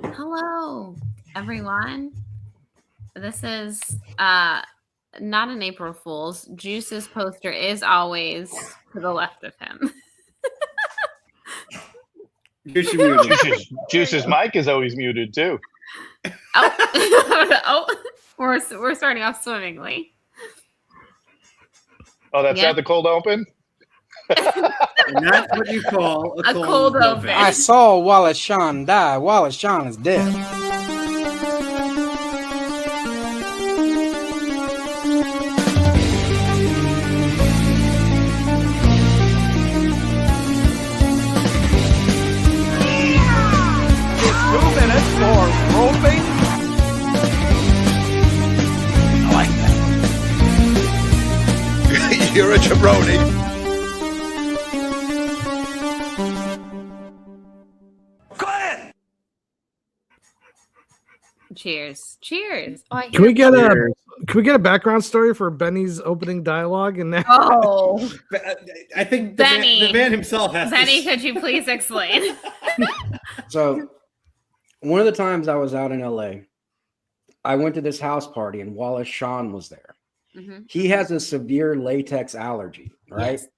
Hello, everyone. This is not an April Fool's. Juice's poster is always to the left of him. Juice's mic is always muted too. We're starting off swimmingly. Oh, that's not the cold open? And that's what you call a cold open. I saw Wallace Shawn die. Wallace Shawn is dead. It's 2 minutes for roping. I like that. You're a jabroni. Cheers. Cheers. Oh, Can we get a background story for Benny's opening dialogue? And I think Benny, the man himself has Benny, could you please explain? So, one of the times I was out in LA, I went to this house party and Wallace Shawn was there. Mm-hmm. He has a severe latex allergy, right? Yes.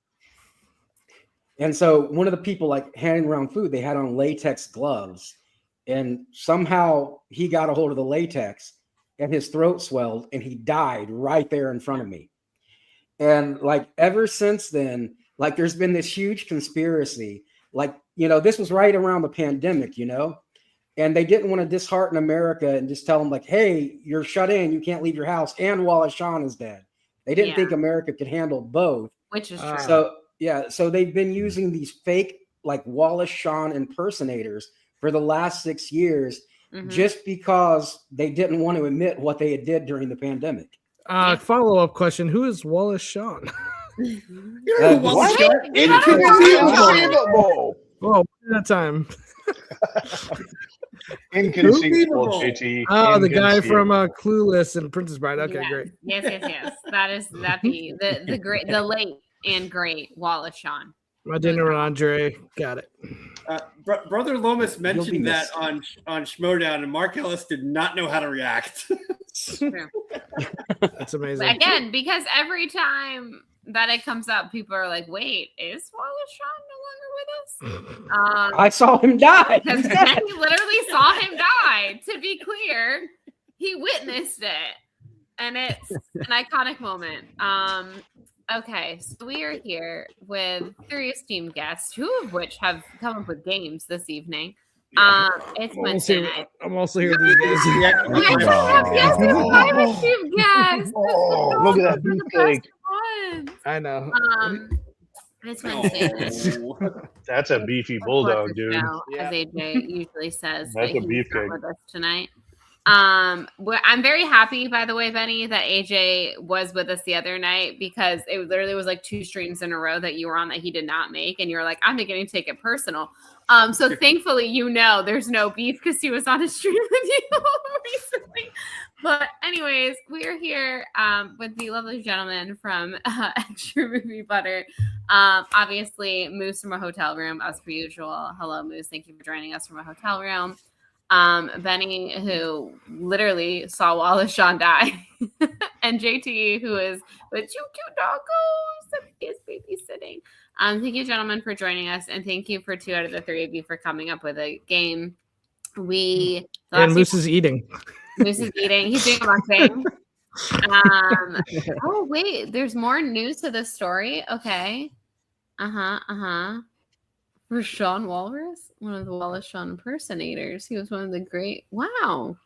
And so one of the people like handing around food, they had on latex gloves. And somehow he got a hold of the latex and his throat swelled and he died right there in front of me. And like ever since then, like there's been this huge conspiracy. Like, this was right around the pandemic, and they didn't want to dishearten America and just tell them like, hey, you're shut in. You can't leave your house. And Wallace Shawn is dead. They didn't think America could handle both. Which is true. So they've been using these fake like Wallace Shawn impersonators for the last 6 years, just because they didn't want to admit what they did during the pandemic. Follow-up question: who is Wallace Shawn? Inconceivable. Oh, that time. Inconceivable, JT. Oh, the guy from Clueless and Princess Bride. Okay, great. Yes. That'd be the late and great Wallace Shawn. My dinner with Andre. Got it. Brother Lomas mentioned that on Schmodown, and Mark Ellis did not know how to react. That's amazing. But again, because every time that it comes up, people are like, wait, is Wallace Shawn no longer with us? I saw him die. Because he literally saw him die. To be clear, he witnessed it. And it's an iconic moment. Okay, so we are here with 3 esteemed guests, 2 of which have come up with games this evening. It's Wednesday night. I'm also here. These days. Yes, we have 5 esteemed guests. Look at that beefcake. I know. It's Wednesday night. That's a beefy bulldog, dude. As AJ usually says, that's a beefcake with us tonight. I'm very happy, by the way, Benny, that AJ was with us the other night, because it literally was like 2 streams in a row that you were on that he did not make, and you're like, I'm beginning to take it personal. So thankfully, there's no beef because he was on a stream with you recently. But anyways, we are here with the lovely gentleman from Extra Movie Butter. Obviously, Moose from a hotel room, as per usual. Hello, Moose. Thank you for joining us from a hotel room. Benny, who literally saw Wallace Shawn die, and JT, who is with 2 cute doggos that he is babysitting. Thank you, gentlemen, for joining us, and thank you for 2 out of the 3 of you for coming up with a game. And Moose is eating. Moose is eating. He's doing a mukbang. Oh wait, there's more news to this story. Okay. Rashawn Walrus, one of the Wallace Shawn impersonators. He was one of the great. Wow.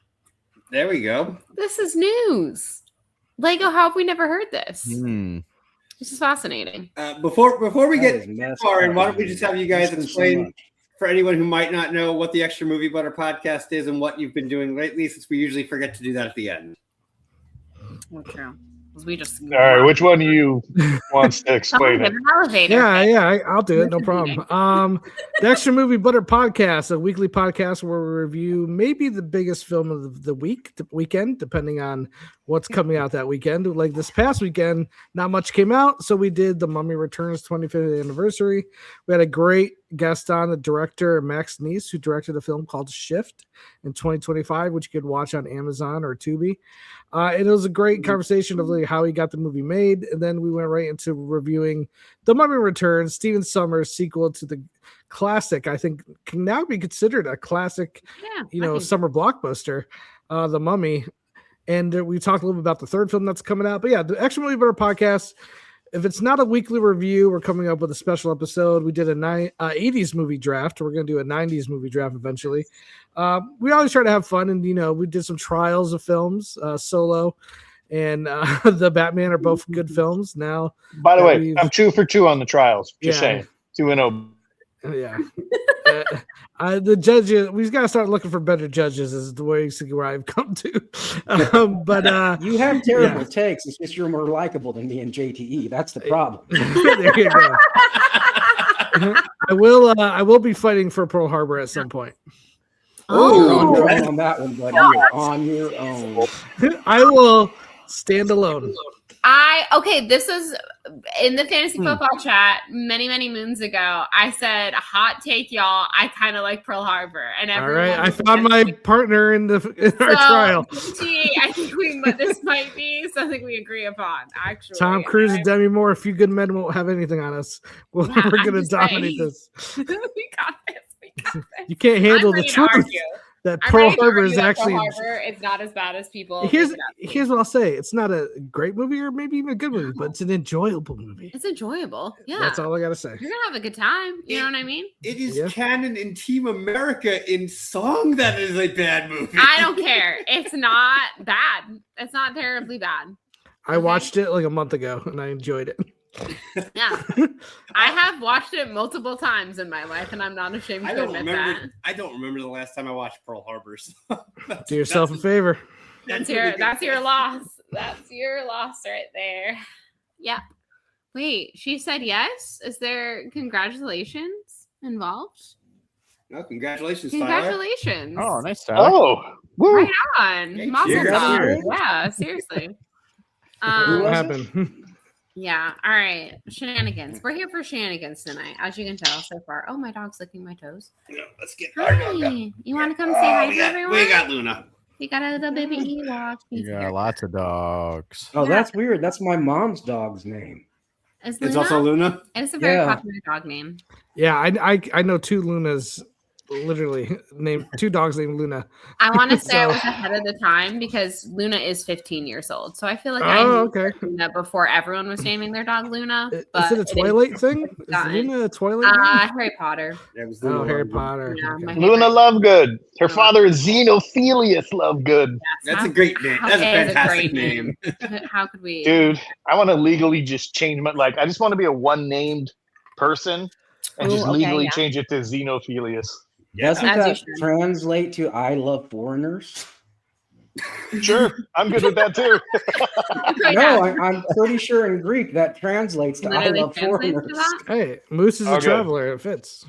There we go. This is news. Lego, how have we never heard this? This is fascinating. Before we get too far in, why don't we just have you guys explain for anyone who might not know what the Extra Movie Butter podcast is and what you've been doing lately, since we usually forget to do that at the end. Well, true. We just all right. Which one of you wants to explain it? Yeah, I'll do it. No problem. The Extra Movie Butter podcast, a weekly podcast where we review maybe the biggest film of the weekend, depending on what's coming out that weekend. Like this past weekend, not much came out, so we did The Mummy Returns 25th anniversary. We had a great guest on, the director Max Neese, who directed a film called Shift in 2025, which you could watch on Amazon or Tubi. And it was a great conversation of like how he got the movie made, and then we went right into reviewing The Mummy Returns, Stephen Sommers' sequel to the classic. I think can now be considered a classic, summer blockbuster, The Mummy. And we talked a little bit about the third film that's coming out. But yeah, the Extra Movie Butter podcast, if it's not a weekly review, we're coming up with a special episode. We did a 80s movie draft. We're going to do a 90s movie draft eventually. We always try to have fun. And, we did some trials of films. Solo and The Batman are both good films. Now, by the way, I'm 2 for 2 on the trials. Just saying. 2-0. Yeah. The judges, we've got to start looking for better judges is the way where I've come to. But you have terrible takes. It's just you're more likable than me and JTE. That's the problem. There you go. I will be fighting for Pearl Harbor at some point. You're on your own on that one, buddy. You're on your own. I will stand alone. This is in the fantasy football chat many moons ago. I said, hot take, y'all. I kind of like Pearl Harbor, and all right, I found my partner in our trial. I think this might be something we agree upon. Actually, Tom Cruise and Demi Moore. A few good men won't have anything on us. We're going to dominate this. We got this. You can't handle the truth. That Pearl Harbor is actually. Pearl Harbor, it's not as bad as people. Here's what I'll say: it's not a great movie, or maybe even a good movie, but it's an enjoyable movie. It's enjoyable. Yeah, that's all I gotta say. You're gonna have a good time. You know what I mean? It is canon in Team America in song that it is a bad movie. I don't care. It's not bad. It's not terribly bad. I watched it like a month ago, and I enjoyed it. Yeah, I have watched it multiple times in my life, and I'm not ashamed to admit that. I don't remember the last time I watched Pearl Harbor. So do yourself a favor. That's your loss. That's your loss right there. Yeah. Wait, she said yes. Is there congratulations involved? No, congratulations, Congratulations. Tyler. Oh, nice, Tyler. Oh, woo. Right on. Mazel tov. Yeah, seriously. What happened? Yeah. All right. Shenanigans. We're here for shenanigans tonight, as you can tell so far. Oh, my dog's licking my toes. Yeah, let's get. Hi. You want to come say hi to everyone? We got Luna. We got a little baby Ewok. You got lots of dogs. Oh, that's weird. That's my mom's dog's name. It's also Luna. It's a very popular dog name. Yeah, I know 2 Lunas. Literally named 2 dogs named Luna. I want to say I was ahead of the time because Luna is 15 years old. So I feel like I knew Luna before everyone was naming their dog Luna. But is it a Twilight thing? Is Luna a Twilight Harry Potter. Yeah, it was Harry Potter. Yeah, okay. Luna Lovegood. Her father is Xenophilius Lovegood. Yes, that's a great name. That's a fantastic name. How could we? Dude, I want to legally just change I just want to be a one-named person and just legally change it to Xenophilius. Doesn't that translate to I love foreigners? Sure, I'm good with that too. No, I'm pretty sure in Greek that translates to I love foreigners. Hey, Moose is a traveler. It fits.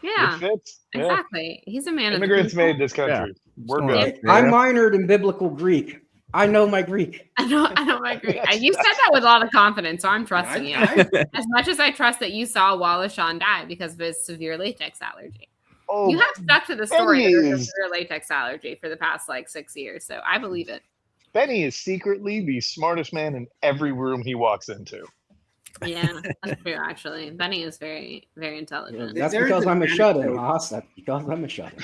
Yeah, it fits. Exactly. He's a man. Immigrants made this country. Yeah. We're good. I minored in biblical Greek. I know my Greek. I know my Greek. You said that with a lot of confidence, so I'm trusting you. As much as I trust that you saw Wallace Shawn die because of his severe latex allergy. Oh, you have stuck to the story that there's a severe latex allergy for the past 6 years, so I believe it. Benny is secretly the smartest man in every room he walks into. Yeah, that's true, actually. Benny is very, very intelligent. That's because I'm a shut-in, Haas. That's because I'm a shut-in.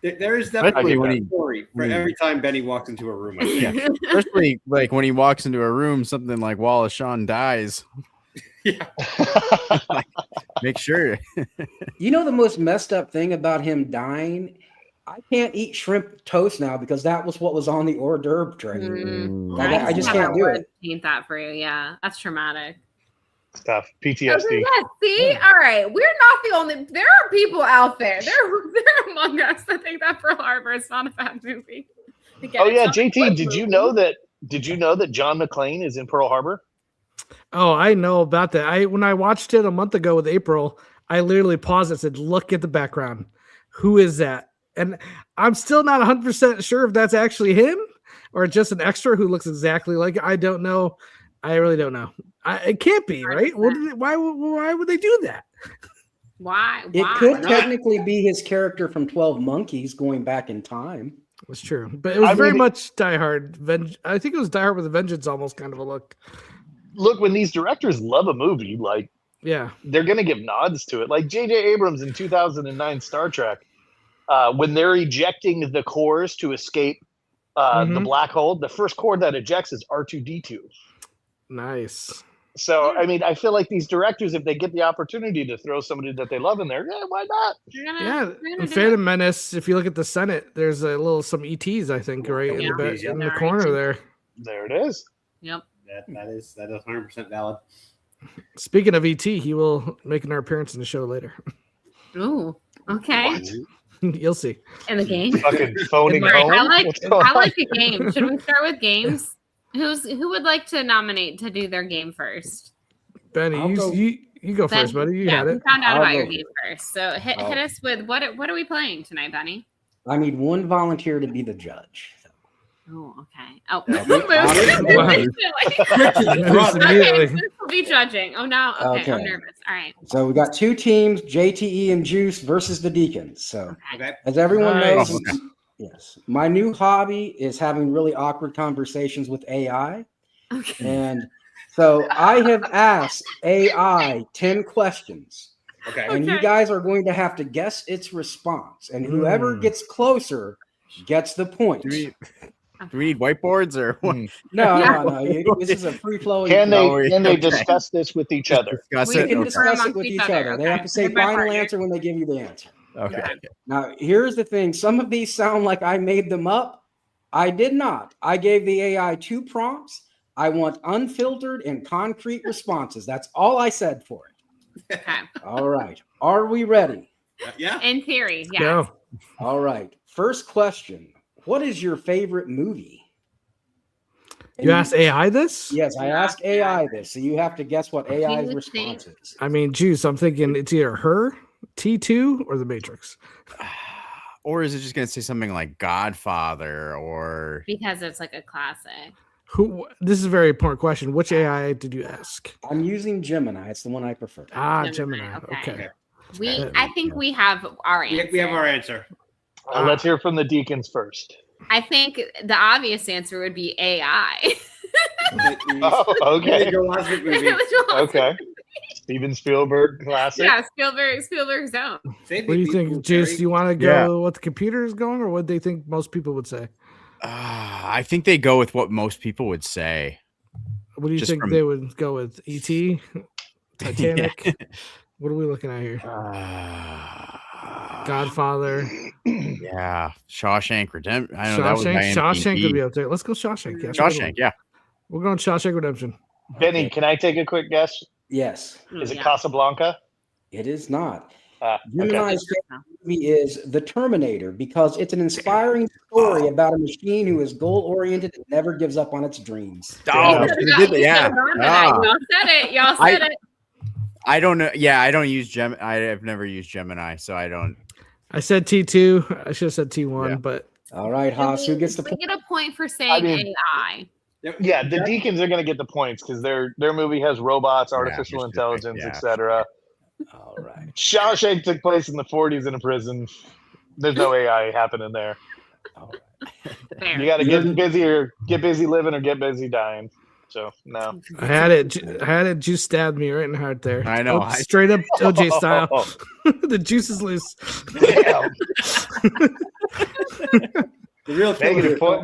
There is definitely a story for every time Benny walks into a room. Yeah, especially when he walks into a room, something like Wallace Shawn dies. Yeah. Make sure. You know the most messed up thing about him dying? I can't eat shrimp toast now because that was what was on the hors d'oeuvre tray. I just can't do it. Paint that for you. Yeah, that's traumatic. Stuff. PTSD. Yes, see? All right. We're not the only. There are people out there. They're among us that think that Pearl Harbor is not a bad movie. Again, JT, did you know that John McClane is in Pearl Harbor? Oh, I know about that. When I watched it a month ago with April, I literally paused and said, "Look at the background. Who is that?" And I'm still not 100% sure if that's actually him or just an extra who looks exactly like it. I don't know. I really don't know. It can't be, right? Why would they do that? Why? It could technically be his character from 12 Monkeys going back in time. That's true. But it was very much Die Hard. I think it was Die Hard with a Vengeance, almost kind of a look. Look, when these directors love a movie, like, they're going to give nods to it. Like J.J. Abrams in 2009 Star Trek, when they're ejecting the cores to escape the black hole, the first core that ejects is R2-D2. Nice. So, I mean, I feel like these directors, if they get the opportunity to throw somebody that they love in there, why not? And Phantom Menace, if you look at the Senate, there's some ETs, I think, right in the corner there. There it is. Yep. That is 100% valid. Speaking of ET, he will make an appearance in the show later. Ooh, okay. What? You'll see. In the game. Fucking phoning home. I like a game. Should we start with games? Who would like to nominate to do their game first? Benny, you go first, buddy. You had it. We found out about your game first. So hit us with what are we playing tonight, Benny? I need one volunteer to be the judge. Oh, okay. Oh, immediately. This will be judging. Oh no. Okay, I'm nervous. All right. So we got two teams, JTE and Juice versus the Deacons. So as everyone knows, yes, my new hobby is having really awkward conversations with AI. Okay. And so I have asked AI 10 questions. Okay. And you guys are going to have to guess its response. And whoever gets closer gets the point. Do we need whiteboards or what? No. This is a free flowing. Can they discuss this with each other? We can discuss it with each other. They have to say final answer when they give you the answer. Okay. Now, here's the thing. Some of these sound like I made them up. I did not. I gave the AI 2 prompts. I want unfiltered and concrete responses. That's all I said for it. Okay. All right. Are we ready? Yeah. In theory, yeah. Go. All right. First question. What is your favorite movie? You asked AI this? Yes, I asked AI this. So you have to guess what AI's response is. I mean, Juice, I'm thinking it's either her, T2, or The Matrix. Or is it just going to say something like Godfather or... Because it's like a classic. This is a very important question. Which AI did you ask? I'm using Gemini. It's the one I prefer. Gemini. Okay. I think we have our answer. We have our answer. Let's hear from the Deacons first. I think the obvious answer would be AI. Okay. Okay. Steven Spielberg classic. Yeah, Spielberg's own. What do you think, Juice? Do you want to go what the computer is going, or what they think most people would say? I think they go with what most people would say. What do you think they would go with? E.T., Titanic. What are we looking at here? Godfather. Yeah, Shawshank Redemption. I know Shawshank could be up there. Let's go Shawshank. Yeah, Shawshank. Yeah, we're going Shawshank Redemption. Benny, can I take a quick guess? Yes. Is it Casablanca? It is not. Okay. My favorite movie is The Terminator because it's an inspiring story about a machine who is goal-oriented and never gives up on its dreams. Oh, yeah. Y'all said it. I don't know. Yeah, I don't use Gemini. I've never used Gemini, so I don't. I said T2. I should have said T1, but all right, Haas, who gets the point? We get a point for saying AI. Yeah, the Deacons are going to get the points because their movie has robots, artificial intelligence, etc. All right. Shawshank took place in the 40s in a prison. There's no AI happening there. All right. Fair. You got to get busy living or get busy dying. So no, I had it. Juice stabbed me right in the heart there. I know, straight up OJ style. The juice is loose. The real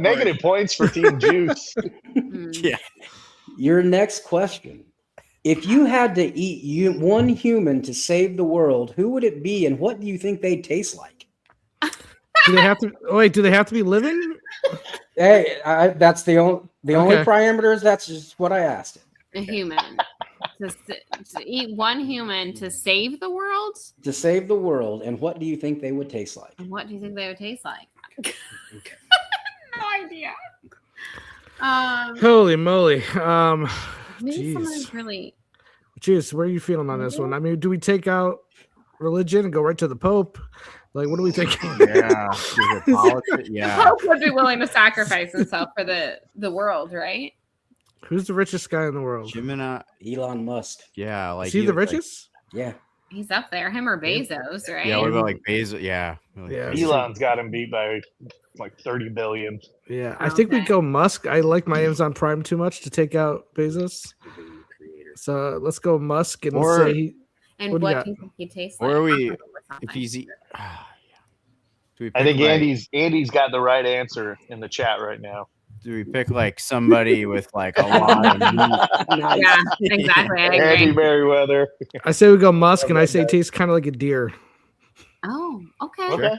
negative points for Team Juice. Yeah. Your next question: if you had to eat one human to save the world, who would it be, and what do you think they'd taste like? Do they have to? Wait, do they have to be living? Hey, that's the only parameters. That's just what I asked. A human to eat one human to save the world. To save the world, and what do you think they would taste like? And what do you think they would taste like? No idea. Holy moly! Maybe someone who's really. Juice, where are you feeling on this one? I mean, do we take out religion and go right to the Pope. Like, what are we thinking? Yeah. The Pope would be willing to sacrifice himself for the world, right? Who's the richest guy in the world? Gemini. Elon Musk. Yeah, like Is he the richest? Yeah. He's up there. Him or Bezos, right? Yeah, what about like Bezos? Yeah. Yeah. Elon's got him beat by like 30 billion. Yeah, I think we go Musk. I like my Amazon Prime too much to take out Bezos. So let's go Musk and say. And what what do you think he tastes like? Or are we? If he's. I think Andy's got the right answer in the chat right now. Do we pick like somebody with like a lot of meat? Yeah, exactly. I agree. Andy Merriweather. I say we go Musk, and I say it tastes kind of like a deer. Oh, okay. Okay.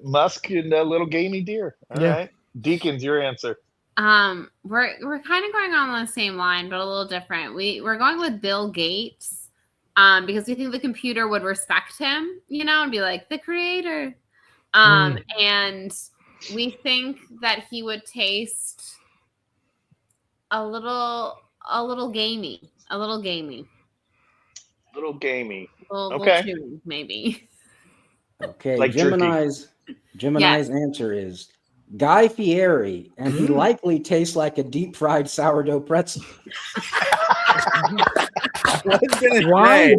Musk and a little gamey deer. All right. Deacons, your answer. We're kind of going on the same line, but a little different. We're going with Bill Gates, because we think the computer would respect him, and be like the creator. And we think that he would taste a little gamey, Okay. little chewy, maybe. Okay, Like Gemini's answer is Guy Fieri, and he likely tastes like a deep fried sourdough pretzel. I was gonna Why?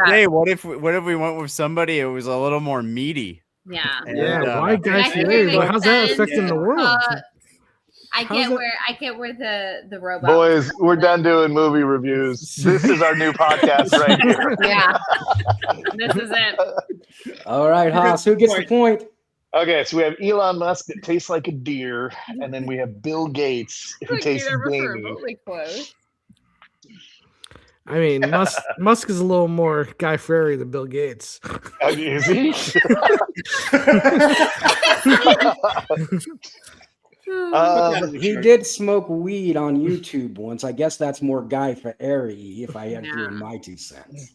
say, what if we went with somebody who was a little more meaty? Yeah. And, why Guy Fieri? How's that affecting the world? I get where the robot. Boys, we're done doing movie reviews. This is our new podcast right here. Yeah. This is it. All right, Haas, who gets the point? Okay, so we have Elon Musk that tastes like a deer, and then we have Bill Gates who tastes gamey. Remotely close. I mean, Musk is a little more Guy Fieri than Bill Gates. Is he? He did smoke weed on YouTube once. I guess that's more Guy Fieri, if I had to in my 2 cents.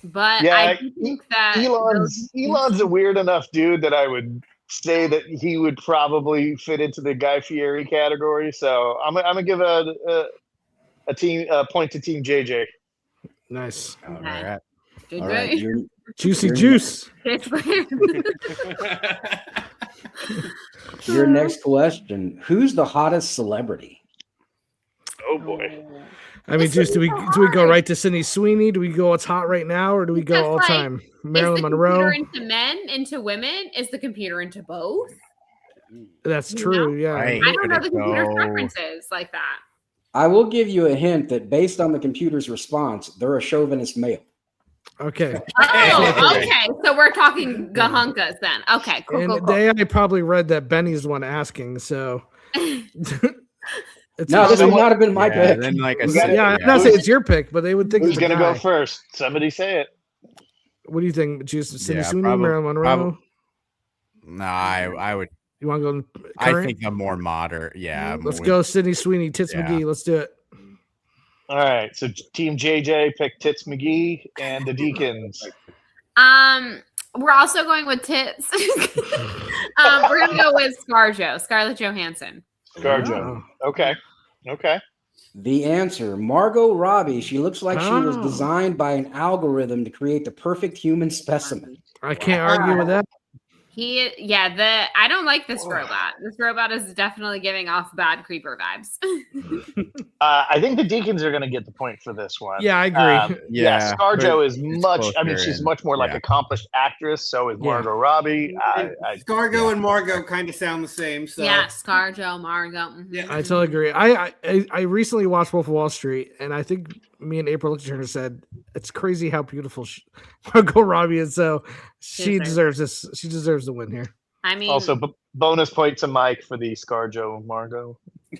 But Yeah, I think that Elon's a weird enough dude that I would say that he would probably fit into the Guy Fieri category. So I'm gonna give a point to Team JJ. Nice. All right. Good All right. Juicy juice. Your next question: who's the hottest celebrity? Oh boy. I mean, do we go right to Sydney Sweeney? Do we go what's hot right now, or do we go all time? Marilyn Monroe. Is the computer into men, into women? Is the computer into both? That's true. Yeah. I don't know the computer's preferences like that. I will give you a hint that based on the computer's response, they're a chauvinist male. Okay. Oh, okay. So we're talking gahunkas then. Okay, cool. And cool. I probably read that Benny's the one asking, so. No, this would not have been my pick. Then like I'm not saying it's your pick, but they would think. Who's gonna go first? Somebody say it. What do you think? Sydney Sweeney, Marilyn Monroe? No, I would. You want to go? Current? I think I'm more modern. Yeah. Let's go, Sydney Sweeney, Tits McGee. Let's do it. All right. So Team JJ picked Tits McGee and the Deacons. We're also going with Tits. We're gonna go with Scarlett Johansson. ScarJo. Okay. The answer, Margot Robbie. She looks like she was designed by an algorithm to create the perfect human specimen. I can't argue with that. I don't like this robot. This robot is definitely giving off bad creeper vibes. I think the Deacons are going to get the point for this one. Yeah, I agree. ScarJo is much. I mean, she's much more like accomplished actress. So is Margot Robbie. ScarJo and Margot kind of sound the same. So yeah, ScarJo, Margot. Mm-hmm. Yeah, I totally agree. I recently watched Wolf of Wall Street, and I think me and April Turner said it's crazy how beautiful Margot Robbie is. So she deserves this. She deserves the win here. I mean, also bonus point to Mike for the ScarJo Margot.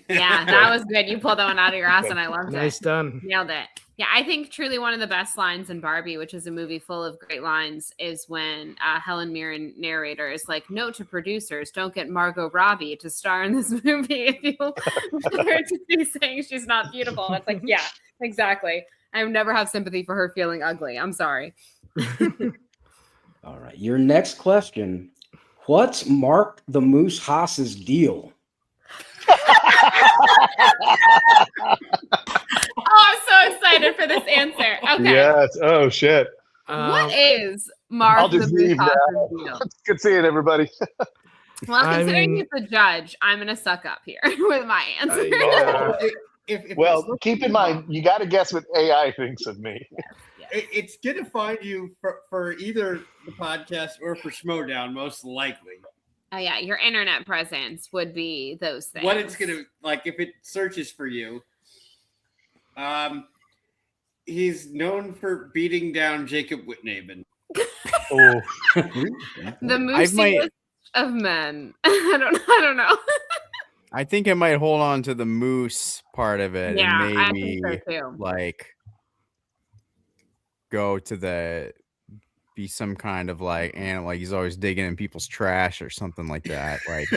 Yeah, that was good. You pulled that one out of your ass, and I loved it. Nice done. Nailed it. Yeah, I think truly one of the best lines in Barbie, which is a movie full of great lines, is when Helen Mirren, narrator, is like, "Note to producers: don't get Margot Robbie to star in this movie if you want her to be saying she's not beautiful." It's like, yeah, exactly. I would never have sympathy for her feeling ugly. I'm sorry. All right, your next question: what's Mark the Moose Haas's deal? Oh, I'm so excited for this answer. Okay. Yes. Oh shit. What is Mark I'll the just leave Moose now. deal? Good seeing everybody. Well, I considering mean- he's the judge, I'm gonna suck up here with my answer. Well, keep in mind, you got to guess what AI thinks of me. It's gonna find you for either the podcast or for Schmodown, most likely. Oh yeah, your internet presence would be those things. What it's gonna like if it searches for you. He's known for beating down Jacob Whitnaven. Oh, The moosiest of men. I don't know. I think I might hold on to the moose part of it Yeah, and I maybe think so too. like go to be some kind of like animal, like he's always digging in people's trash or something like that. Like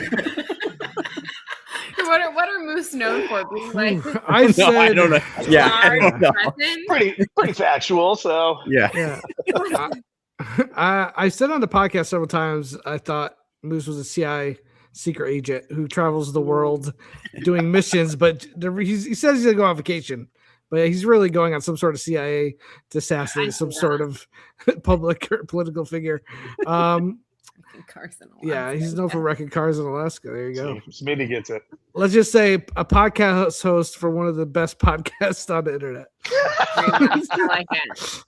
What are moose known for? Being like I said, I don't know. Yeah, I large don't know. presence? pretty factual. So Yeah. I said on the podcast several times, I thought Moose was a CIA secret agent who travels the world doing missions, but he says he's gonna go on vacation, but he's really going on some sort of CIA to assassinate some sort of public or political figure. Carson, Yeah, he's known for wrecking cars in Alaska. There you go. Smitty gets it. Let's just say a podcast host for one of the best podcasts on the internet. I like it.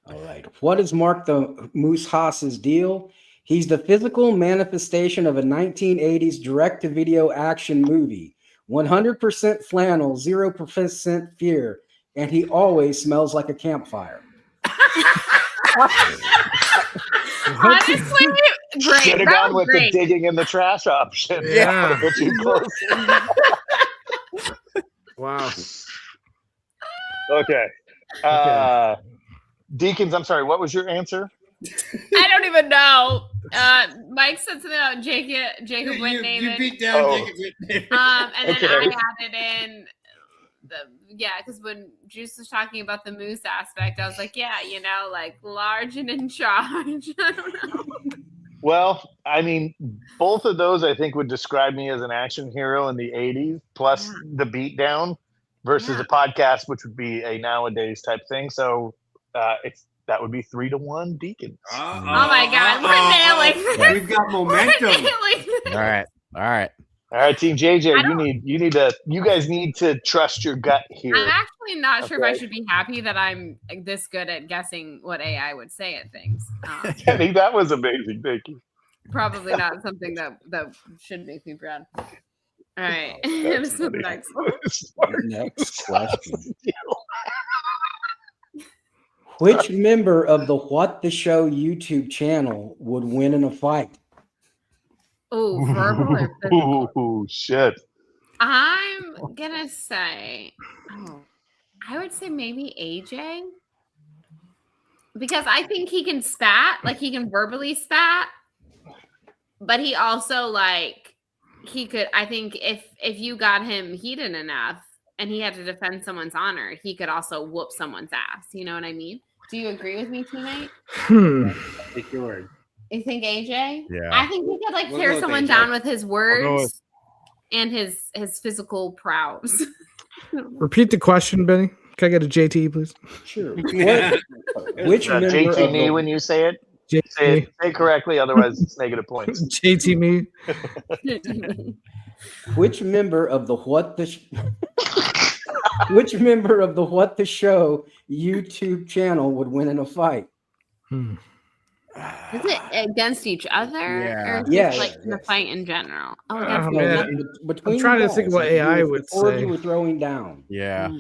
All right. What is Mark the Moose Haas's deal? He's the physical manifestation of a 1980s direct-to-video action movie. 100% flannel, 0% fear, and he always smells like a campfire. Honestly, great. Should have That gone was with great. the digging in the trash option. Yeah. Put you close. Wow. Okay. Deacons, I'm sorry. What was your answer? I don't even know. Mike said something about Jacob You Whitnaven. beat down Oh. Jacob Whitnaven. And then Okay. I added in because when Juice was talking about the moose aspect, I was like, yeah, like large and in charge. I don't know. Well, I mean, both of those I think would describe me as an action hero in the 80s, plus the beatdown versus a podcast, which would be a nowadays type thing. So that would be 3-1 Deacons. Oh my God, we're nailing this. We've got momentum. We're nailing this. All right. All right, Team JJ, you guys need to trust your gut here. I'm actually not sure if Okay. I should be happy that I'm this good at guessing what AI would say at things. Kenny, that was amazing. Thank you. Probably not something that should make me proud. All right, That's this is the funny. next one. Next question. Which member of the What the Show YouTube channel would win in a fight? Oh, verbal or physical? Ooh, shit. I'm gonna say, I would say maybe AJ, because I think he can spat, like he can verbally spat, but he also he could. I think if you got him heated enough and he had to defend someone's honor, he could also whoop someone's ass. You know what I mean? Do you agree with me, teammate? Take your word. You think AJ? Yeah. I think he could We'll go tear with someone AJ. down with his go words with- and his physical prowess. Repeat the question, Benny. Can I get a JT, please? Sure. Which member of JT me the, when you say it. Say JT, it correctly, otherwise it's negative points. JT me. which member of the which member of the What the Show YouTube channel would win in a fight? Is it against each other? Yeah. Or is Yeah, it like yeah, in the yes. fight in general? Oh, Oh, against each man. other. Between I'm trying you to think guys, what if you AI were- would the four of say. you were throwing down. Yeah.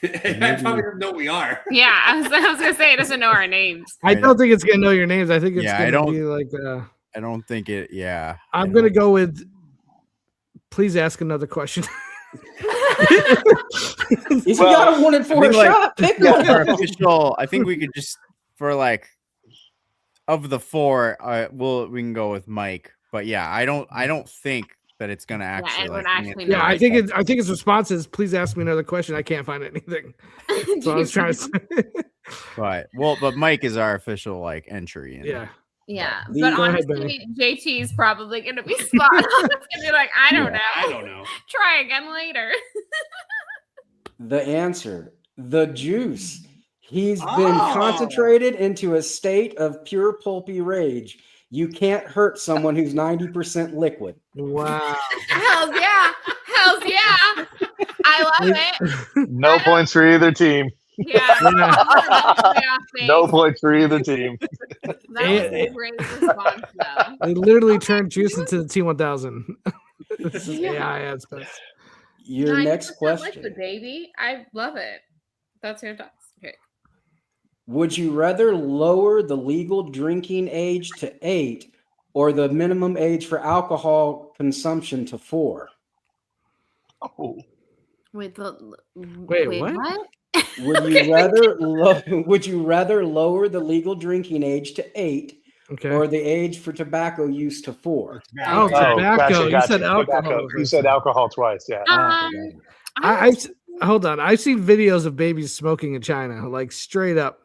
I probably don't know what we are. Yeah, I was gonna say it doesn't know our names. I don't think it's gonna know your names. I think it's Yeah, I gonna don't- be like. I don't think it. Yeah. I'm gonna go with. Please ask another question. If you Well, got a 1 in 4 think, like, shot, pick For one. official, I think we could just for of the four, we can go with Mike. But yeah, I don't think that it's gonna actually. it would like, actually answer Yeah, I like think that. I think its response is, "Please ask me another question." I can't find anything. So I was trying to say. But Mike is our official entry. In Yeah. Yeah, The- but Go ahead, honestly, JT is probably gonna be spot on. It's gonna be like, I don't know. I don't know. Try again later. The answer, the Juice. He's been concentrated into a state of pure pulpy rage. You can't hurt someone who's 90% liquid. Wow. Hells yeah. Hells yeah. I love it. No points for either team. Yeah. No points for either team. That was a great response, though. They literally turned Juice into the T1000. This is AI at its best. Your next question. Liquid, baby. I love it. That's your thoughts. Okay. Would you rather lower the legal drinking age to 8 or the minimum age for alcohol consumption to 4? Oh. Wait, Wait, what? Would you rather lower the legal drinking age to 8 or the age for tobacco use to 4? Oh, tobacco. Gotcha. You said alcohol. Tobacco. You said alcohol twice. Yeah. I hold on. I've seen videos of babies smoking in China, like straight up.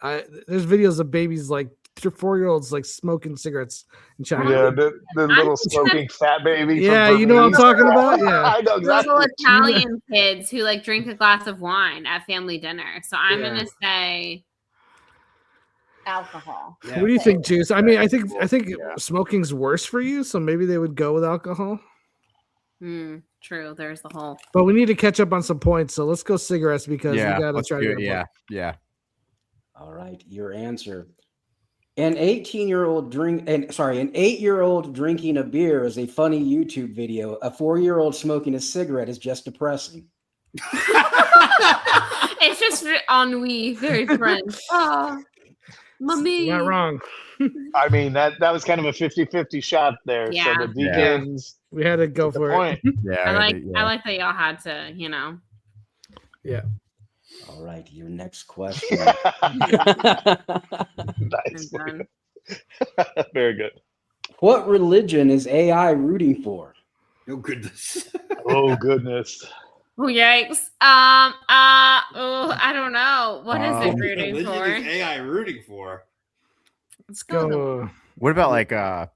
There's videos of babies, like 4-year-olds, like smoking cigarettes in China. Yeah, the little smoking fat baby. Yeah, you know what I'm talking about. Yeah, I know exactly. Little Italian kids who like drink a glass of wine at family dinner. So I'm gonna say alcohol. Yeah. What do you think, Juice? I mean, I think smoking's worse for you, so maybe they would go with alcohol. True. There's the whole. But we need to catch up on some points, so let's go cigarettes because we gotta try to. Yeah. All right, your answer. An 8-year-old drinking a beer is a funny YouTube video. A 4-year-old smoking a cigarette is just depressing. It's just ennui, very French. Oh, mommy. Not wrong. I mean, that was kind of a 50-50 shot there. Yeah. So the Deacons. We had to go for it. I like that y'all had to, Yeah. All right, your next question. Nice. Very good. What religion is AI rooting for? Oh goodness. Oh goodness. Oh yikes. I don't know. What is it rooting for? Is AI rooting for? Let's go. What about like a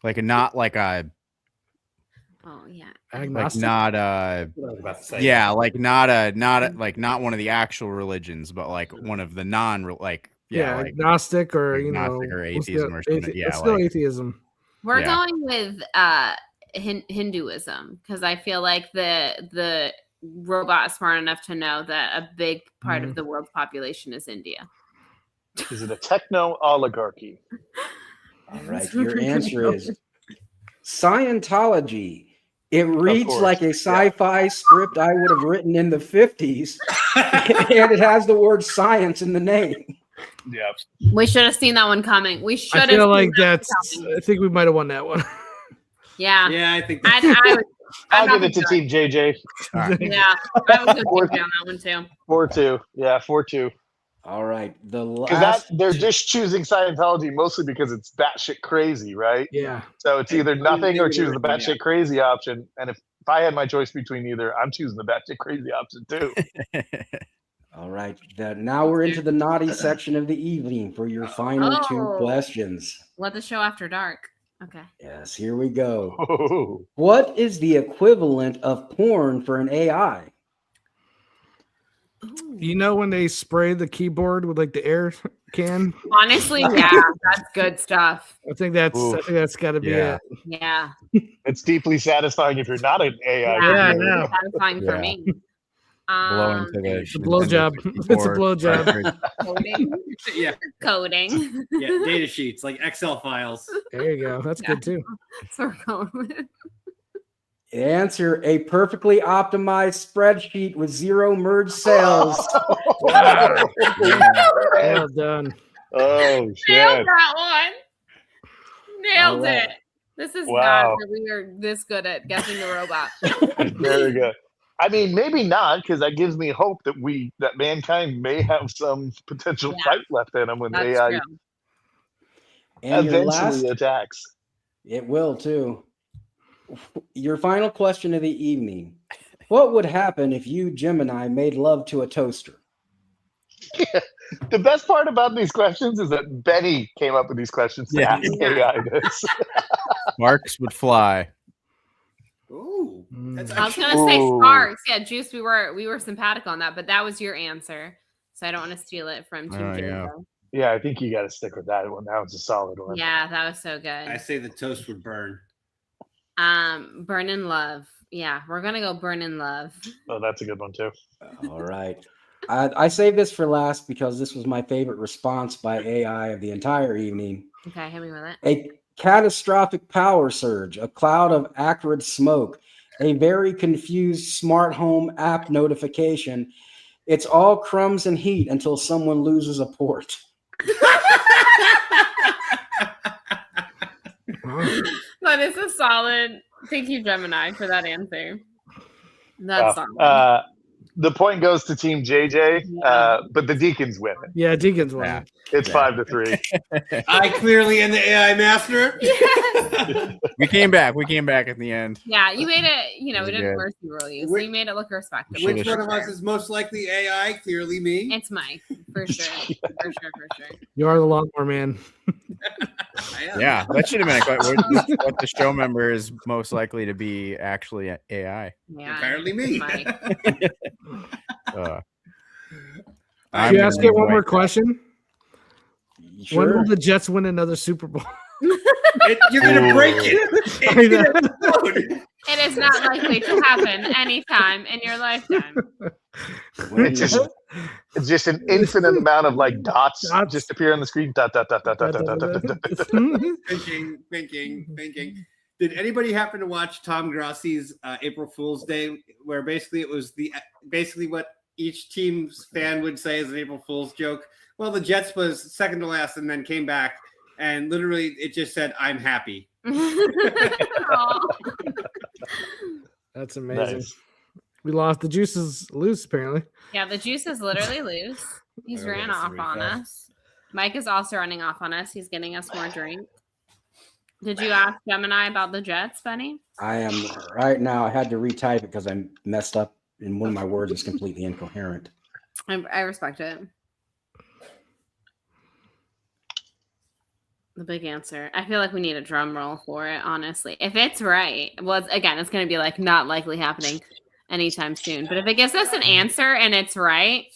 not like a Oh yeah. Agnostic? Like not not one of the actual religions, but like one of the like agnostic or agnostic or atheism or something. It's still atheism. We're going with Hinduism because I feel like the robot is smart enough to know that a big part of the world's population is India. Is it a techno oligarchy? All right, your answer is Scientology. It reads like a sci-fi script I would have written in the 50s, and it has the word science in the name. Yep. We should have seen that one coming. We should have. I feel like I think we might have won that one. Yeah. Yeah, I think I'll give it to Team JJ. Right. Yeah, I was going to on that one too. 4-2. Yeah, 4-2. All right. The last they're just choosing Scientology mostly because it's batshit crazy, right? Yeah. So it's either nothing or choose the batshit crazy option. And if I had my choice between either, I'm choosing the batshit crazy option too. All right. Now we're into the naughty section of the evening for your final 2 questions. Let the show after dark. Okay. Yes, here we go. What is the equivalent of porn for an AI? You know when they spray the keyboard with like the air can? Honestly, yeah, that's good stuff. I think that's got to be it. Yeah. It's deeply satisfying if you're not an AI. Yeah. Satisfying for me. Blow into it's a blowjob. It's a blowjob. Coding. Yeah. Coding. Yeah, data sheets like Excel files. There you go. That's good too. That's what we're going with. Answer: a perfectly optimized spreadsheet with 0 merged cells. Wow. Well done. Oh shit! Nailed that one. Nailed it. This is not that we are this good at guessing the robot. Very good. I mean, maybe not, because that gives me hope that mankind may have some potential fight left in them when AI eventually attacks. It will too. Your final question of the evening. What would happen if you, Gemini, made love to a toaster? Yeah. The best part about these questions is that Benny came up with these questions to ask AI this. Marks would fly. Ooh. I was gonna say Sparks. Yeah, Juice. We were sympathetic on that, but that was your answer, so I don't want to steal it from Team Jacob. Yeah, I think you got to stick with that one. That was a solid one. Yeah, that was so good. I say the toast would burn. Burn in Love. Yeah, we're gonna go Burn in Love. Oh, that's a good one too. All right. I saved this for last because this was my favorite response by AI of the entire evening. Okay, hit me with it. A catastrophic power surge, a cloud of acrid smoke, a very confused smart home app notification. It's all crumbs and heat until someone loses a port. That is a solid. Thank you, Gemini, for that answer. That's solid. The point goes to Team JJ, but the Deacons win. Yeah, Deacons win. Yeah. It's 5-3. I clearly am the AI master. Yes. We came back at the end. Yeah, you made it. We didn't mercy rule you, so you made it look respectable. Which one of us is most likely AI? Clearly me. It's Mike, for sure. For sure. You are the Longhorn man. Yeah, that should have been what the show member is most likely to be actually AI. Yeah, apparently me. Can you ask it one more question? Sure. When will the Jets win another Super Bowl? You're gonna break it. It is not likely to happen anytime in your lifetime. It's just an infinite amount of like dots just appear on the screen. Dot. Thinking. Did anybody happen to watch Tom Grassi's April Fool's Day, where basically it was what each team's fan would say is an April Fool's joke? Well, the Jets was second to last and then came back, and literally it just said, "I'm happy." That's amazing. Nice. We lost. The Juice is loose, apparently. Yeah, the Juice is literally loose. He's ran off on us. Mike is also running off on us. He's getting us more drink. Did you ask Gemini about the Jets, Benny? I am right now. I had to retype it because I messed up and one of my words is completely incoherent. I respect it. The big answer. I feel like we need a drum roll for it, honestly. If it's right, well, again, it's going to be like not likely happening anytime soon. But if it gives us an answer and it's right,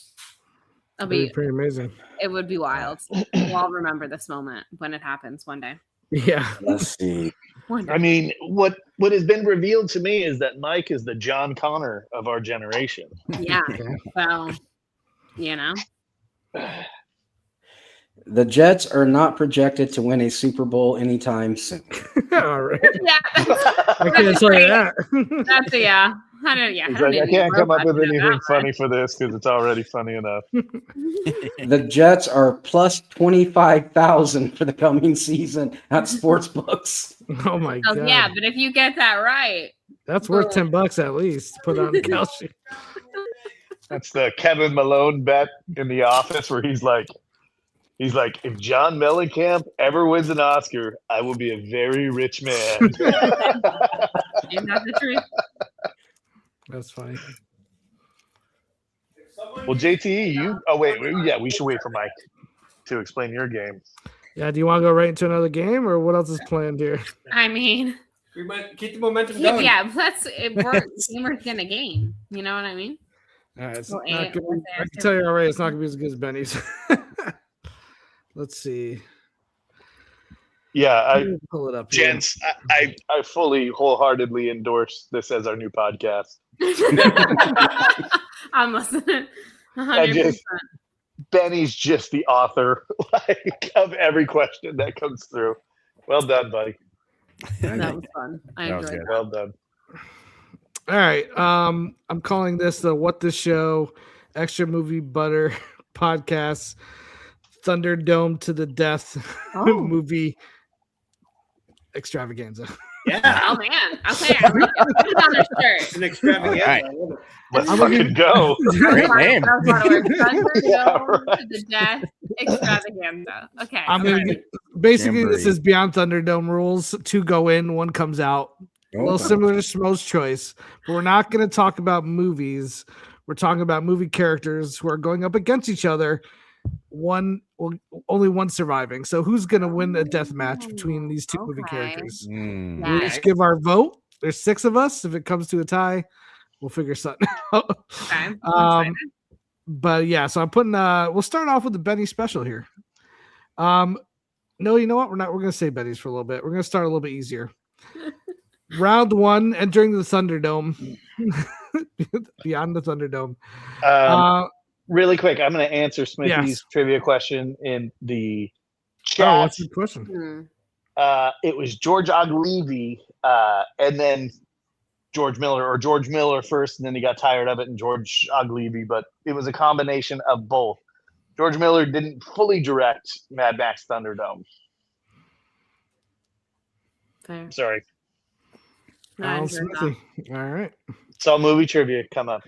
it'll be pretty amazing. It would be wild. We'll all remember this moment when it happens one day. Yeah. Let's see. I mean, what has been revealed to me is that Mike is the John Connor of our generation. Yeah. So, The Jets are not projected to win a Super Bowl anytime soon. All right. Yeah. I can't tell you that. That's yeah. I can't come up with anything funny for this because it's already funny enough. The Jets are plus 25,000 for the coming season at sportsbooks. Oh my god! Yeah, but if you get that right, that's worth $10 at least. Put on the couch. That's the Kevin Malone bet in The Office where he's like, if John Mellencamp ever wins an Oscar, I will be a very rich man. Isn't that the truth? That's funny. Well, JTE, we should wait for Mike to explain your game. Yeah, do you want to go right into another game, or what else is planned here? I mean, we might keep the momentum going. Yeah, we're gonna game. You know what I mean? I can tell you already, it's not gonna be as good as Benny's. Let's see. Yeah, pull it up, gents. I fully, wholeheartedly endorse this as our new podcast. I'm listening. 100%. Benny's just the author, of every question that comes through. Well done, buddy. That was fun. I enjoyed it. Well done. All right. I'm calling this the What the Show Extra Movie Butter Podcast Thunderdome to the Death movie extravaganza. Yeah. Oh man. Okay. I like it. Put it on a shirt. It's an extravaganza. Right. Let's fucking go. Great name. Thunderdome to the Death extravaganza. Okay. Basically, this is beyond Thunderdome rules. 2 go in, 1 comes out. A little similar to Smo's choice, but we're not going to talk about movies. We're talking about movie characters who are going up against each other. Only one surviving. So who's going to win a death match between these 2 movie characters? We just give our vote, There's 6 of us. If it comes to a tie, we'll figure something out. Okay. But yeah, so I'm putting. We'll start off with the Benny special here. No, you know what? We're gonna say Benny's for a little bit. We're gonna start a little bit easier. Round 1, entering the Thunderdome. Beyond the Thunderdome. Really quick, I'm going to answer Smithy's trivia question in the chat. What's the question? It was George Oglivie, and then George Miller first, and then he got tired of it, and George Oglivie, but it was a combination of both. George Miller didn't fully direct Mad Max Thunderdome. Fair. Sorry. All right. It's all movie trivia. Come on.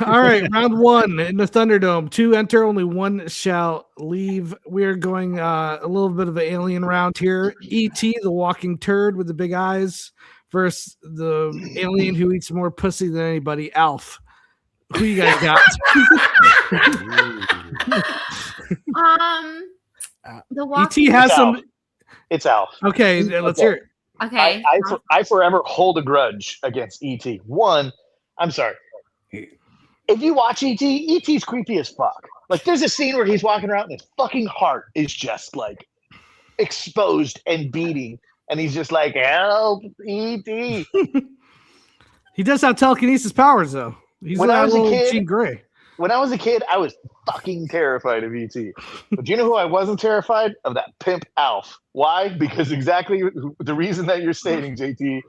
All right, round 1 in the Thunderdome. 2 enter, only 1 shall leave. We're going a little bit of an alien round here. E.T., the walking turd with the big eyes, versus the alien who eats more pussy than anybody, Alf. Who you guys got? The walking E.T. has some. It's Alf. Okay, let's hear it. Okay. I forever hold a grudge against E.T. One, I'm sorry. If you watch E.T., E.T.'s creepy as fuck. Like, there's a scene where he's walking around and his fucking heart is just, like, exposed and beating. And he's just like, help, E.T. He does have telekinesis powers, though. He's when I was a kid, Jean Grey. When I was a kid, I was fucking terrified of E.T. But do you know who I wasn't terrified of? That pimp Alf. Why? Because exactly the reason that you're stating, JT,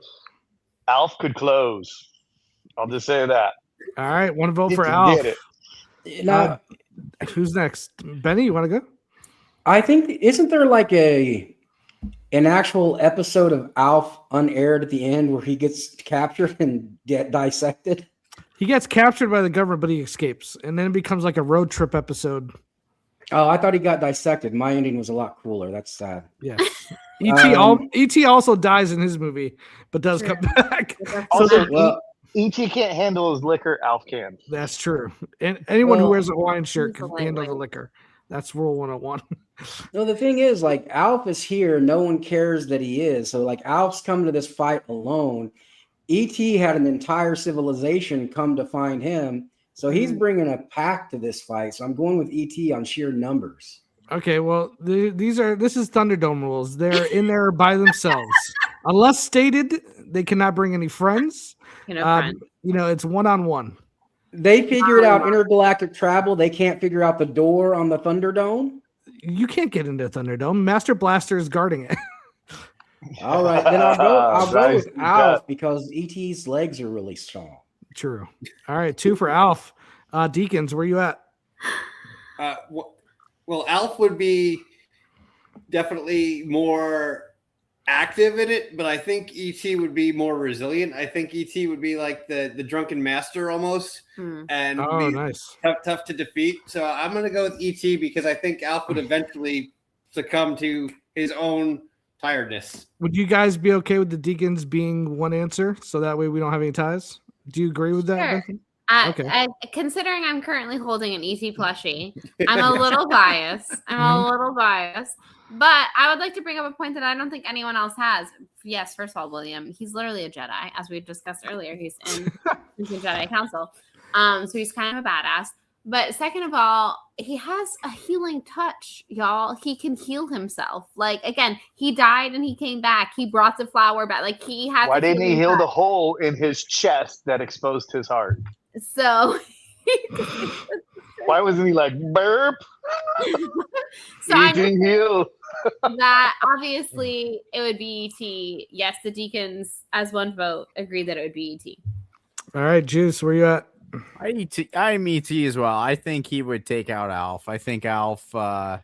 Alf could close. I'll just say that. All right, one vote for Alf. Get it. Now, who's next? Benny, you want to go? I think, isn't there like an actual episode of Alf unaired at the end where he gets captured and get dissected? He gets captured by the government, but he escapes, and then it becomes like a road trip episode. Oh, I thought he got dissected. My ending was a lot cooler. That's sad. Yeah. E.T. also dies in his movie, but does come back. Also, E.T. can't handle his liquor. Alf can. That's true. And anyone who wears a Hawaiian shirt can handle the liquor. That's rule 101. No, the thing is, like, Alf is here. No one cares that he is. So, like, Alf's coming to this fight alone. E.T. had an entire civilization come to find him. So he's bringing a pack to this fight. So I'm going with E.T. on sheer numbers. Okay, well, this is Thunderdome rules. They're in there by themselves. Unless stated, they cannot bring any friends. It's 1-on-1. They figured out intergalactic travel. They can't figure out the door on the Thunderdome. You can't get into Thunderdome. Master Blaster is guarding it. All right, then I'll go with Alf because E.T.'s legs are really strong. True. All right, 2 for Alf. Deacons, where you at? Well, Alf would be definitely more active in it, but I think E.T. would be more resilient. I think E.T. would be like the drunken master almost, and nice. tough to defeat. So I'm going to go with E.T. because I think Alf would eventually succumb to his own tiredness. Would you guys be okay with the Deacons being one answer, so that way we don't have any ties? Do you agree with that? Sure. Okay. Considering I'm currently holding an ET plushie, I'm a little biased. But I would like to bring up a point that I don't think anyone else has. Yes, first of all, William, he's literally a Jedi, as we discussed earlier. He's in Jedi Council. So he's kind of a badass. But second of all, he has a healing touch, y'all. He can heal himself. Like, again, he died and he came back. He brought the flower back. Like, he had. Why didn't he heal the hole in his chest that exposed his heart? So. Why wasn't he like, burp? So he didn't heal. That obviously it would be E.T. Yes, the Deacons, as one vote, agreed that it would be E.T. All right, Juice, where you at? I'm E.T. as well. I think he would take out Alf. I think Alf. I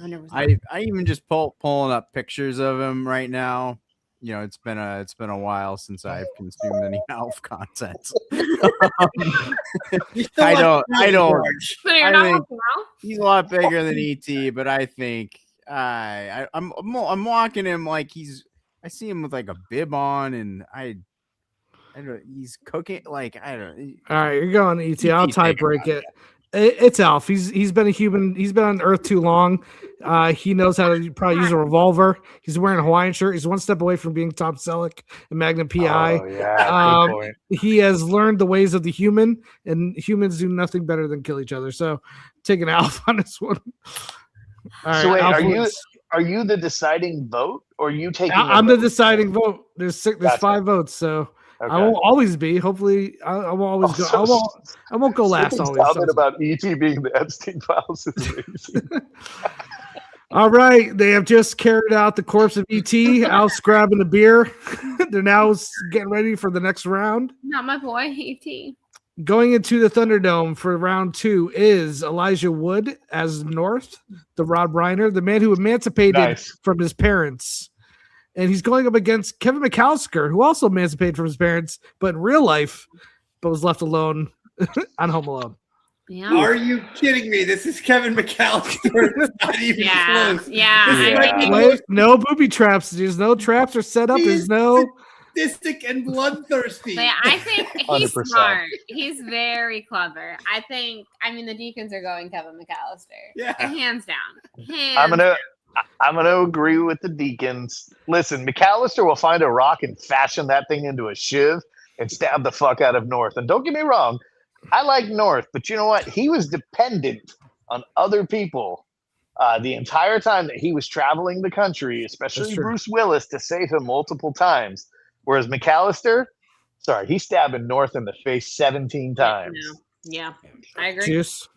even just pulling up pictures of him right now. You know, it's been a while since I've consumed any Alf content. I don't. But you're not think he's a lot bigger than E.T., but I think I'm walking him like I see him with like a bib on, and I don't. He's cooking like I don't. All right, you're going E.T. I'll tie break it. It's Alf. He's been a human. He's been on Earth too long. He knows how to probably use a revolver. He's wearing a Hawaiian shirt. He's one step away from being Tom Selleck and Magnum PI. Oh, yeah, good point. He has learned the ways of the human, and humans do nothing better than kill each other. So, taking Alf on this one. All right, So wait, Alf wins. are you the deciding vote, or are you taking? I'm the deciding vote. There's Gotcha. 5 votes, so. Okay. I won't always be. Hopefully, I won't always go. I won't go last. Someone's Always. comment about ET being the Epstein files is amazing. All right, they have just carried out the corpse of ET. Alf's grabbing a beer. They're now getting ready for the next round. Not my boy, ET. Going into the Thunderdome for round 2 is Elijah Wood as North, the Rob Reiner, the man who emancipated from his parents. And he's going up against Kevin McAllister, who also emancipated from his parents, but in real life, but was left alone on Home Alone. Yeah. Are you kidding me? This is Kevin McAllister. It's not even close. Yeah. Wait, no booby traps. There's no traps are set up. There's no sadistic and bloodthirsty. But I think he's 100%. smart. He's very clever. I mean, the Deacons are going Kevin McAllister. Yeah. Hands down. I'm gonna agree with the Deacons. Listen, McAllister will find a rock and fashion that thing into a shiv and stab the fuck out of North. And don't get me wrong, I like North, but you know what? He was dependent on other people the entire time that he was traveling the country, especially Bruce Willis, to save him multiple times. Whereas McAllister, he's stabbing North in the face 17 times. Yeah, I agree. Juice.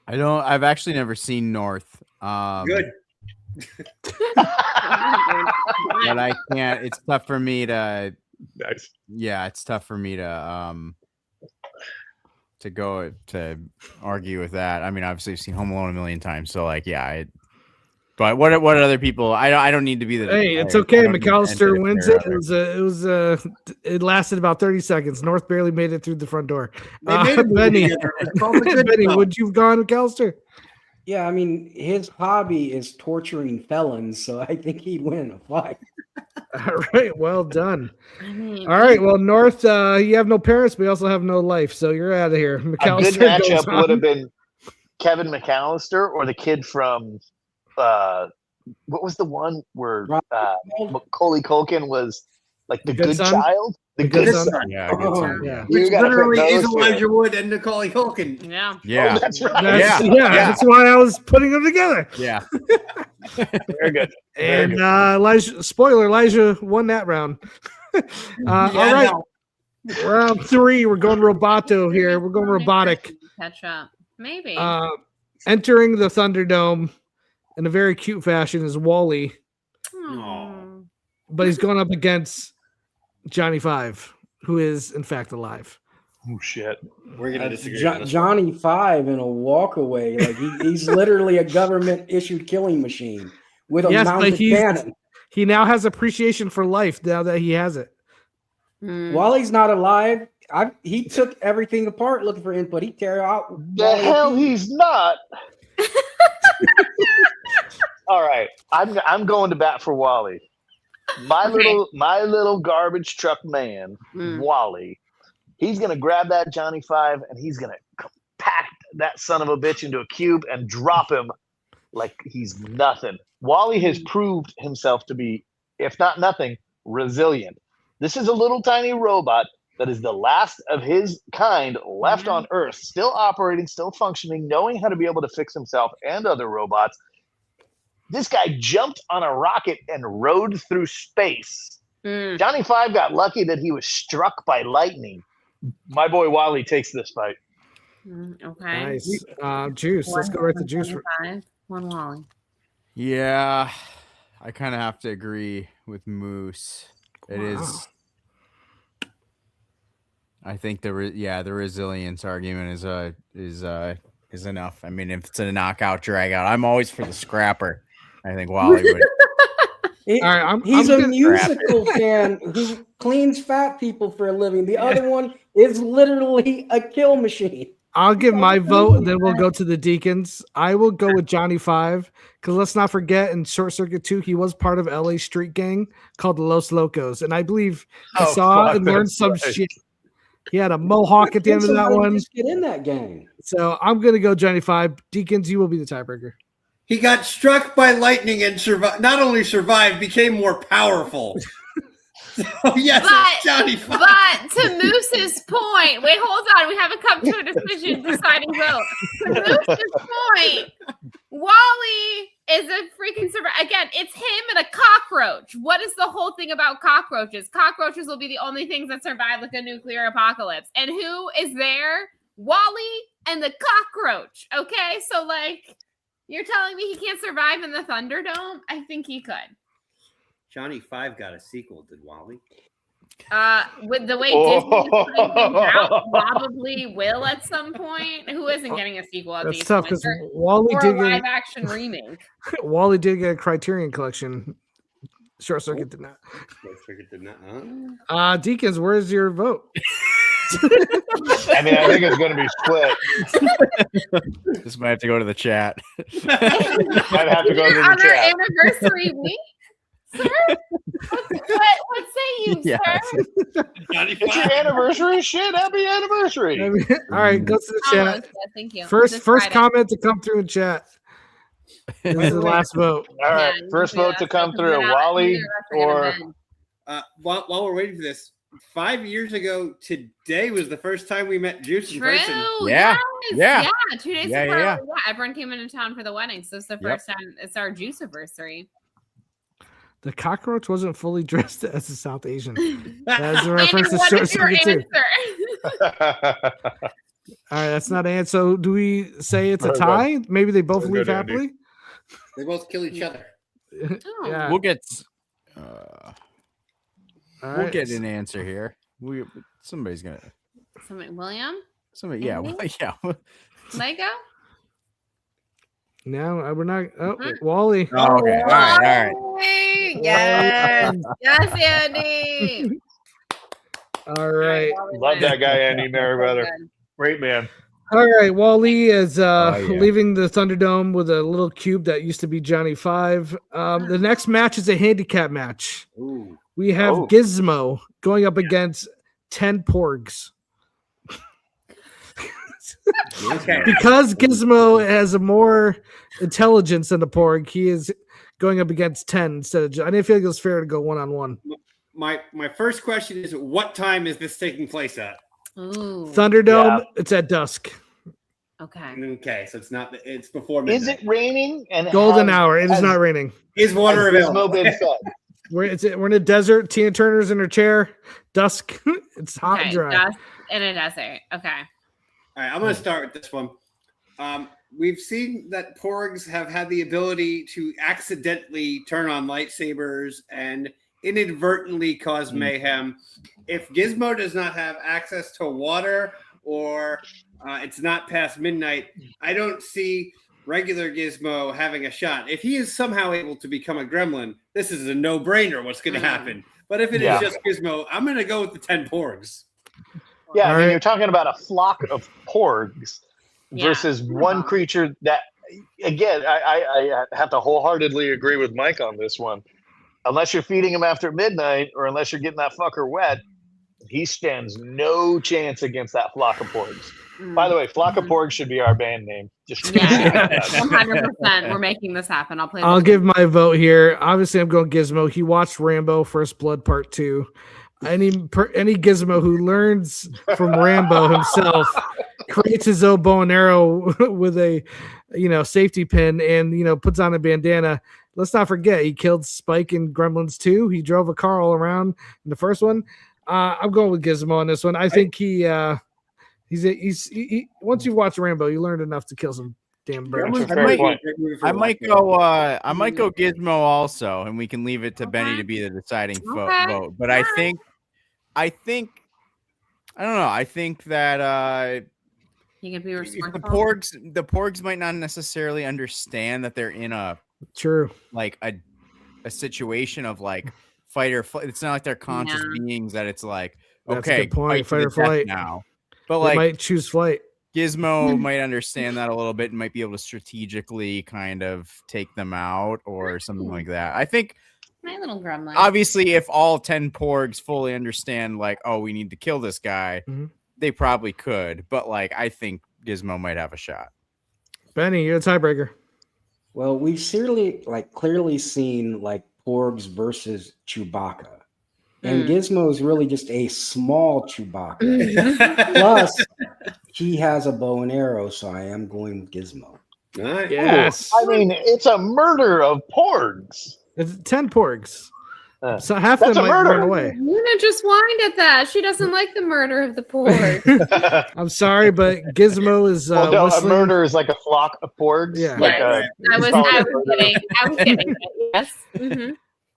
I've actually never seen North. Good. But I can't. It's tough for me to. Nice. Yeah, it's tough for me to go to argue with that. I mean, obviously, I've seen Home Alone a million times, so but what other people? I don't need to be the. Hey, it's okay. McAllister wins it. It lasted about 30 seconds. North barely made it through the front door. Benny, would you have gone McAllister? Yeah, I mean, his hobby is torturing felons, so I think he'd win a fight. All right, well done. All right, well, North, you have no parents, but you also have no life, so you're out of here. McAllister, a good matchup would have been Kevin McAllister or the kid from what was the one where Macaulay Culkin was like the good child? The good son. Yeah, good son. Yeah. Which literally is Elijah Wood and Macaulay Culkin. Yeah. Yeah. Oh, that's right. That's why I was putting them together. Yeah. Very good. And Elijah won that round. All right. Round 3, we're going Roboto here. We're going robotic. Catch up. Maybe. Entering the Thunderdome in a very cute fashion is Wally. Aww. But he's going up against Johnny Five, who is in fact alive. Oh shit! We're gonna disagree. Johnny Five in a walkaway, like he's literally a government issued killing machine with a mounted cannon. He now has appreciation for life now that he has it. While he's not alive, he took everything apart looking for input. He tear out. The hell he's not. All right, I'm going to bat for Wally. My little garbage truck man, Wally. He's gonna grab that Johnny Five and he's gonna pack that son of a bitch into a cube and drop him like he's nothing. Wally has proved himself to be, if not nothing, resilient. This is a little tiny robot that is the last of his kind left on Earth, still operating, still functioning, knowing how to be able to fix himself and other robots. This guy jumped on a rocket and rode through space. Johnny Five got lucky that he was struck by lightning. My boy Wally takes this fight. Okay. Nice. Juice. Let's go right to Juice. One Wally. Yeah, I kind of have to agree with Moose. It is. I think the resilience argument is enough. I mean, if it's a knockout drag out, I'm always for the scrapper. I think Wally would. He's a musical fan who cleans fat people for a living. The other one is literally a kill machine. I'll give my vote, and then we'll go to the Deacons. I will go with Johnny Five, because let's not forget, in Short Circuit 2, he was part of LA street gang called the Los Locos, and I believe he saw and learned some shit He had a mohawk at the end of that one. Just get in that game. So I'm gonna go Johnny 5. Deacons, you will be the tiebreaker. He got struck by lightning and survived. Not only survived, became more powerful. So, yes, it's Johnny 5. But to Moose's point, wait, hold on. We haven't come to a decision deciding vote. To Moose's point, Wally is a freaking survivor. Again, it's him and a cockroach. What is the whole thing about cockroaches? Cockroaches will be the only things that survive like a nuclear apocalypse. And who is there? Wally and the cockroach. Okay, so like, you're telling me he can't survive in the Thunderdome? I think he could. Johnny 5 got a sequel, did Wally? With the way Disney is putting things out, probably will at some point. Who isn't getting a sequel at That's these tough points? because Wally Or did a live get action remake. Wally did get a Criterion Collection. Short Circuit did not. Deacons, where's your vote? I mean, I think it's going to be split. This might have to go to the chat. I'd have to go to the On our chat. anniversary week, sir? What say you, Yeah. sir? It's your anniversary. Shit, happy anniversary. All right, go to the chat. Almost, yeah, thank you. First This first Friday. comment to come through in chat. This is the last vote. All right, Yeah, first yeah, vote to come because we're through. not- Wally neither of us are or gonna win. While we're waiting for this, 5 years ago today was the first time we met Juice in True. person. Yeah. Yes, Yeah. 2 days Yeah, ago. yeah. Yeah, everyone came into town for the wedding. So it's the first time. It's our juice anniversary. The cockroach wasn't fully dressed as a South Asian. That is a Andy, reference to what Short is your Circuit too. answer? All right, that's not an answer. So do we say it's a Very good. tie? Maybe they both Very leave good, Andy. happily. They both kill each other. Oh. Yeah. We'll get All we'll right. get an answer here. Somebody's gonna William? somebody yeah Andy? well, yeah. Lego? No, we're not. Oh, Wally. Oh, okay. All right. Wally! Yes. Yes, Andy. All right. Love that guy, Andy Merriweather. Good. Great man. All right. Wally is yeah. leaving the Thunderdome with a little cube that used to be Johnny 5. The next match is a handicap match. Ooh. We have Oh. Gizmo going up against 10 Porgs. Okay. Because Gizmo has a more intelligence than the Porg, he is going up against 10 instead of. I didn't feel like it was fair to go 1-on-1. My first question is, what time is this taking place at? Ooh. Thunderdome, Yeah. it's at dusk. Okay. Okay, so it's before midnight. Is it raining? And Golden has- hour. It is has- not raining. Is water has available? Gizmo been fed? We're in a desert. Tina Turner's in her chair. Dusk. It's hot and Okay. dry. Dust in a desert. Okay. All right, I'm going to start with this one. We've seen that Porgs have had the ability to accidentally turn on lightsabers and inadvertently cause mayhem. If Gizmo does not have access to water or it's not past midnight, I don't see regular Gizmo having a shot. If he is somehow able to become a gremlin, this is a no-brainer what's going to happen. But if it is Yeah. just Gizmo, I'm going to go with the 10 Porgs. Yeah, I All mean, right. you're talking about a flock of porgs Yeah. versus one creature that, again, I have to wholeheartedly agree with Mike on this one. Unless you're feeding him after midnight or unless you're getting that fucker wet, he stands no chance against that flock of porgs. By the way, flock of porgs should be our band name. Just Yeah. 100%. We're making this happen. I'll play. I'll give my vote here. Obviously, I'm going Gizmo. He watched Rambo First Blood Part 2. Any Gizmo who learns from Rambo himself creates his own bow and arrow with a safety pin and puts on a bandana. Let's not forget he killed Spike in Gremlins 2. He drove a car all around in the first one. I'm going with Gizmo on this one. I think he once you watch Rambo, you learned enough to kill some damn birds. That's a fair point. I might go Gizmo also, and we can leave it to Benny to be the deciding Okay. vote. But I think I don't know. I think that You can be the responsible. porgs might not necessarily understand that they're in a True. a situation of like fight or flight. It's not like they're conscious beings that it's like, That's a okay, good point. fight to Fight or the death flight. now. But They like might choose flight. Gizmo might understand that a little bit and might be able to strategically kind of take them out or something like that. I think My little gremlin. obviously if all 10 porgs fully understand like, oh, we need to kill this guy, Mhm. they probably could, but like I think Gizmo might have a shot. Benny, you're a tiebreaker. Well, we've clearly seen like Porgs versus Chewbacca. And Gizmo is really just a small Chewbacca. Plus, he has a bow and arrow, so I am going with Gizmo. Right. Yes. I mean, it's a murder of porgs. It's 10 porgs. So half of them might run away. Luna just whined at that. She doesn't like the murder of the porg. I'm sorry, but Gizmo is well, no, a whistling. murder is like a flock of porgs. Yeah. Like I was kidding. Yes. Mm-hmm.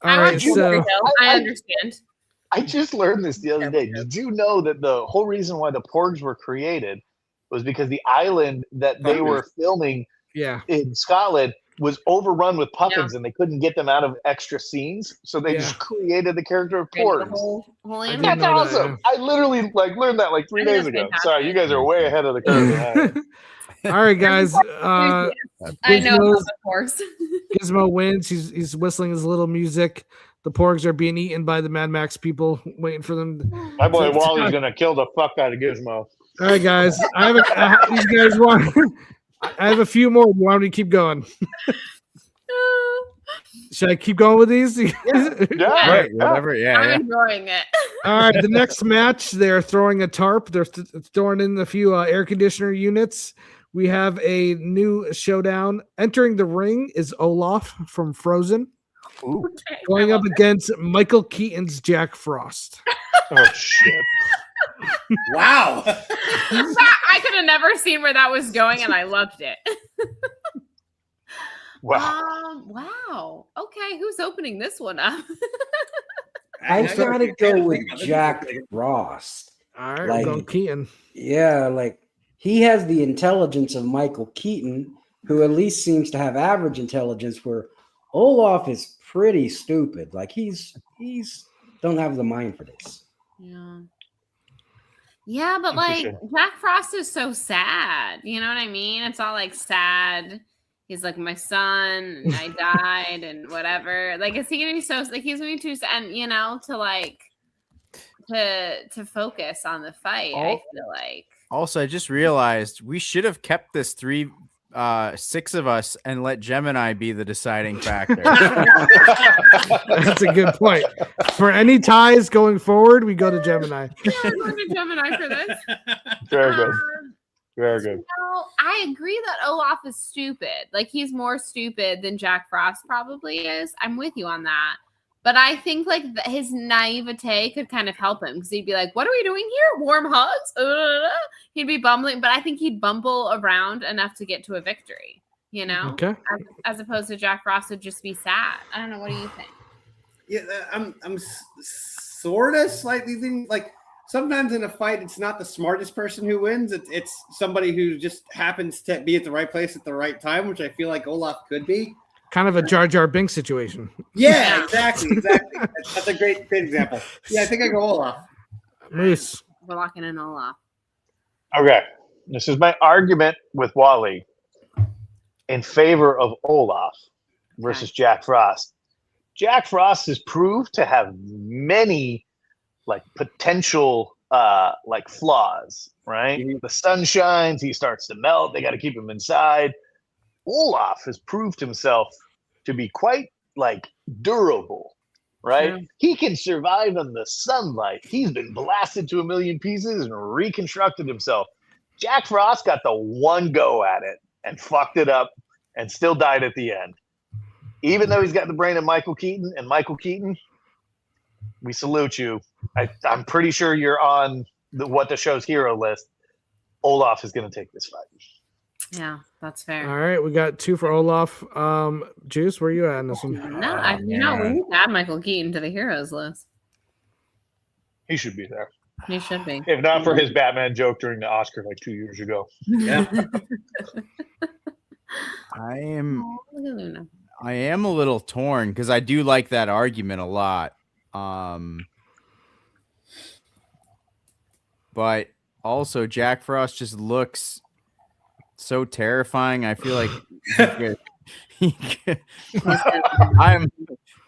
All right, so I understand. I just learned this the other day. Did you know that the whole reason why the porgs were created was because the island that they were filming in Scotland was overrun with puffins and they couldn't get them out of extra scenes, so they just created the character of porgs. That's awesome. I literally learned that 3 days ago. Sorry, you guys are way ahead of the curve. All right, guys. I know about the porgs. Gizmo wins. He's whistling his little music. The porgs are being eaten by the Mad Max people, waiting for them. My boy Wally's gonna kill the fuck out of Gizmo. All right, guys. I have a few more. Why don't we keep going? Should I keep going with these? Yeah. Whatever. Yeah. I'm enjoying it. All right. The next match, they're throwing a tarp. They're throwing in a few air conditioner units. We have a new showdown. Entering the ring is Olaf from Frozen. Ooh. Going up against Michael Keaton's Jack Frost. Oh shit! Wow. I could have never seen where that was going, and I loved it. Wow. Wow. Okay, who's opening this one up? I gotta go with Jack Frost. All right, we're going Keaton. Yeah, he has the intelligence of Michael Keaton, who at least seems to have average intelligence, where Olaf is pretty stupid. He's don't have the mind for this. Yeah, but Jack Frost is so sad. You know what I mean? It's all sad. He's like, my son, and I died, and whatever. Is he gonna be so he's gonna be too sad, to focus on the fight? I feel like. Also, I just realized we should have kept this 6 of us and let Gemini be the deciding factor. That's a good point. For any ties going forward, we go to Gemini. Yeah, I'm going to Gemini for this. Very good. Very good. I agree that Olaf is stupid. He's more stupid than Jack Frost probably is. I'm with you on that. But I think his naivete could kind of help him because he'd be like, "What are we doing here? Warm hugs?" He'd be bumbling, but I think he'd bumble around enough to get to a victory. Okay. As opposed to Jack Frost would just be sad. I don't know. What do you think? Yeah, I'm sort of slightly thinking sometimes in a fight, it's not the smartest person who wins. It's somebody who just happens to be at the right place at the right time, which I feel like Olaf could be. Kind of a Jar Jar Binks situation. Yeah, exactly. That's a great example. Yeah, I think I go Olaf. Moose. We're locking in Olaf. Okay. This is my argument with Wally in favor of Olaf versus Jack Frost. Jack Frost is proved to have many potential flaws, right? Mm-hmm. The sun shines, he starts to melt, they got to keep him inside. Olaf has proved himself to be quite durable, right? Yeah. He can survive in the sunlight. He's been blasted to a million pieces and reconstructed himself. Jack Frost got the one go at it and fucked it up and still died at the end. Even though he's got the brain of Michael Keaton, and Michael Keaton, we salute you. I'm pretty sure you're on what the show's hero list. Olaf is going to take this fight. Yeah, that's fair. All right, we got 2 for Olaf. Juice, where are you at in this one? No, we need to add Michael Keaton to the heroes list. He should be there. He should be. If not for his Batman joke during the Oscar 2 years ago. Yeah. I am a little torn because I do like that argument a lot. But also Jack Frost just looks so terrifying. I feel like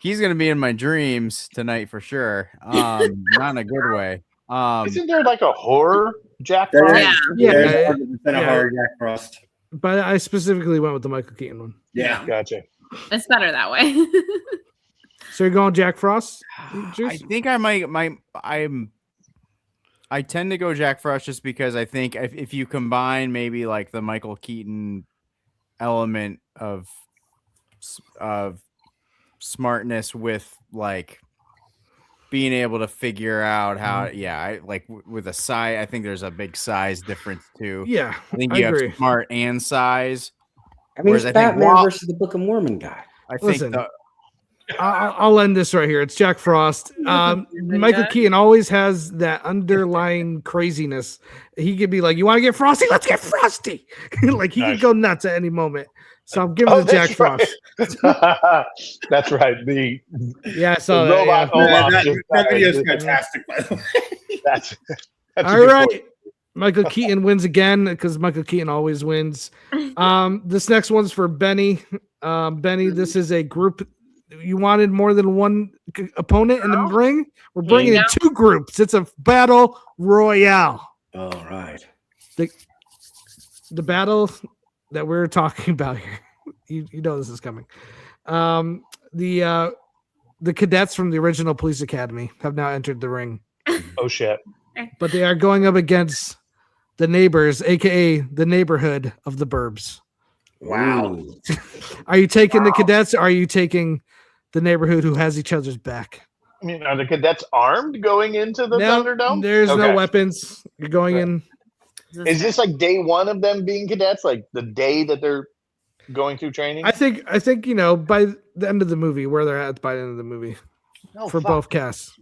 he's gonna be in my dreams tonight for sure. Not in a good way. Isn't there a horror Jack Frost. Yeah. 100% a hard Jack Frost. But I specifically went with the Michael Keaton one. Yeah. Gotcha. It's better that way. So you're going Jack Frost? I think I I tend to go Jack Frost just because I think if you combine maybe like the Michael Keaton element of smartness with like being able to figure out how, I like with a size. I think there's a big size difference too. Yeah, I think you have smart and size. I mean, it's Batman versus the Book of Mormon guy. I think I'll end this right here. It's Jack Frost. Michael Keaton always has that underlying craziness. He could be like, "You want to get frosty? Let's get frosty!" Like he could go nuts at any moment. So I'm giving it to Jack Frost. That's right. I saw that. That video is fantastic, by the way. That's all right. Point. Michael Keaton wins again because Michael Keaton always wins. This next one's for Benny. Benny, this is a group. You wanted more than one opponent in the ring? We're bringing in two groups. It's a battle royale. All right. The battle that we're talking about here. You know this is coming. The cadets from the original Police Academy have now entered the ring. Oh shit. But they are going up against the neighbors, aka the neighborhood of the Burbs. Wow. Are you taking the cadets or are you taking the neighborhood who has each other's back? I mean, are the cadets armed going into the Thunderdome? There's no weapons. You're going in. Is this like day one of them being cadets? Like the day that they're going through training? I think by the end of the movie, where they're at by the end of the movie both casts.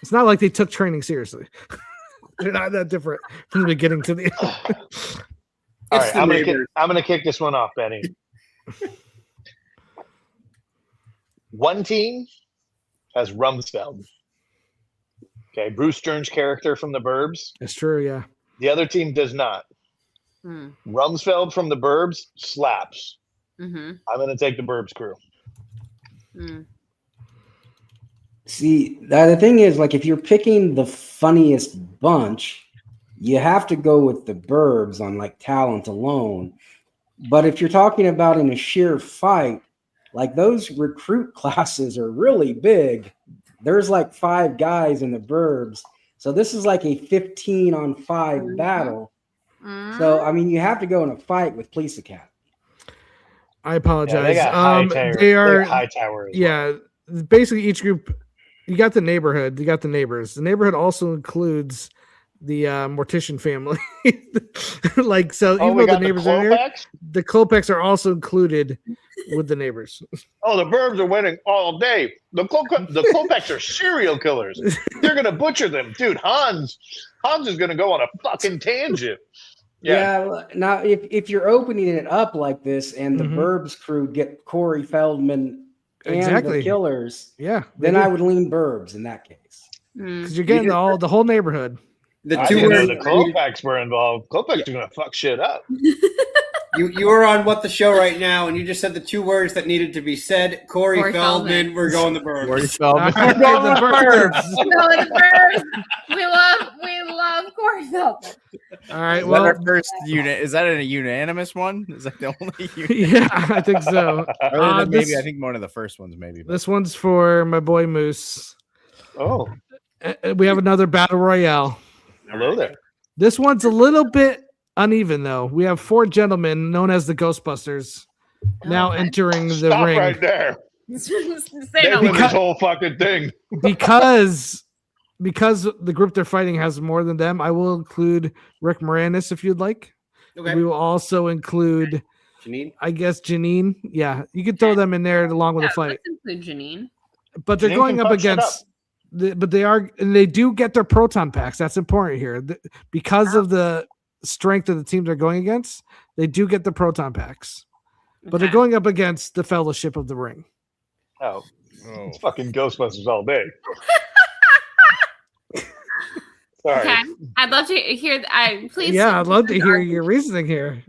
It's not like they took training seriously. They're not that different from the beginning to the end. All right, I'm gonna kick this one off, Benny. One team has Rumsfeld. Okay, Bruce Stern's character from the Burbs. It's true, yeah. The other team does not. Rumsfeld from the Burbs slaps. Mm-hmm. I'm going to take the Burbs crew. See, the thing is, like, if you're picking the funniest bunch, you have to go with the Burbs on like talent alone. But if you're talking about in a sheer fight, like those recruit classes are really big. There's like 5 guys in the Burbs. So this is like a 15-on-5 battle. So, I mean, you have to go in a fight with Police Academy. I apologize. Yeah, they got they're high tower. Yeah. Well. Basically, each group, you got the neighborhood, you got the neighbors. The neighborhood also includes the Mortician family. Like, so even though the neighbors are there, the Klopeks are also included with the neighbors. Oh, the Burbs are winning all day. The Klopeks are serial killers. They're gonna butcher them, dude. Hans is gonna go on a fucking tangent. Yeah. Now, if you're opening it up like this, and the Burbs crew get Corey Feldman and the killers, then I would lean Burbs in that case because you're getting the whole neighborhood. The Klopeks were involved. Klopeks are gonna fuck shit up. You are on What the Show right now, and you just said the 2 words that needed to be said. Corey Feldman. We're going the Burbs. Corey Feldman. We're going the Burbs. We love Corey Feldman. All right. Well, our first unit is that a unanimous one? Is that the only unit? Yeah, I think so. Maybe I think one of the first ones. Maybe this one's for my boy Moose. Oh, we have another battle royale. Hello there. This one's a little bit uneven, though. We have 4 gentlemen known as the Ghostbusters now entering the ring. Right there. They win this whole fucking thing. because the group they're fighting has more than them, I will include Rick Moranis if you'd like. Okay. We will also include Janine. I guess Janine. Yeah, you could throw them in there along with the fight. Let's include Janine. But they're going up against. They do get their proton packs. That's important here because of the strength of the team they're going against. They do get the proton packs, but they're going up against the Fellowship of the Ring. Oh, it's fucking Ghostbusters all day. Sorry. Okay, I'd love to hear. Please. Yeah, I'd love to hear your reasoning here.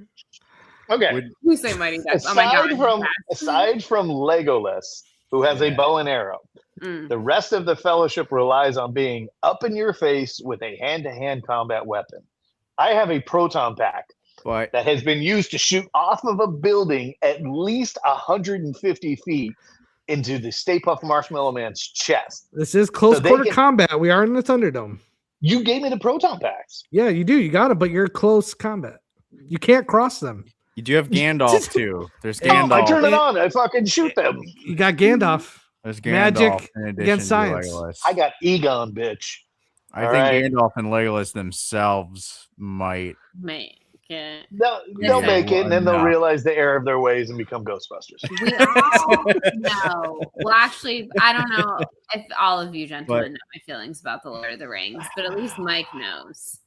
Okay. Who say Mighty Ducks? Aside from Legolas, who has a bow and arrow, The rest of the Fellowship relies on being up in your face with a hand-to-hand combat weapon. I have a proton pack that has been used to shoot off of a building at least 150 feet into the Stay Puft Marshmallow Man's chest. This is close quarter combat. We are in the Thunderdome. You gave me the proton packs. Yeah, you do. You got it, but you're close combat. You can't cross them. You do have Gandalf too. There's Gandalf. I turn it on. I fucking shoot them. You got Gandalf. There's Gandalf Magic against science. Legolas. I got Egon, bitch. I think Gandalf and Legolas themselves might make it. They'll make it, and then they'll realize the error of their ways and become Ghostbusters. We all know. Well, actually, I don't know if all of you gentlemen know my feelings about the Lord of the Rings, but at least Mike knows.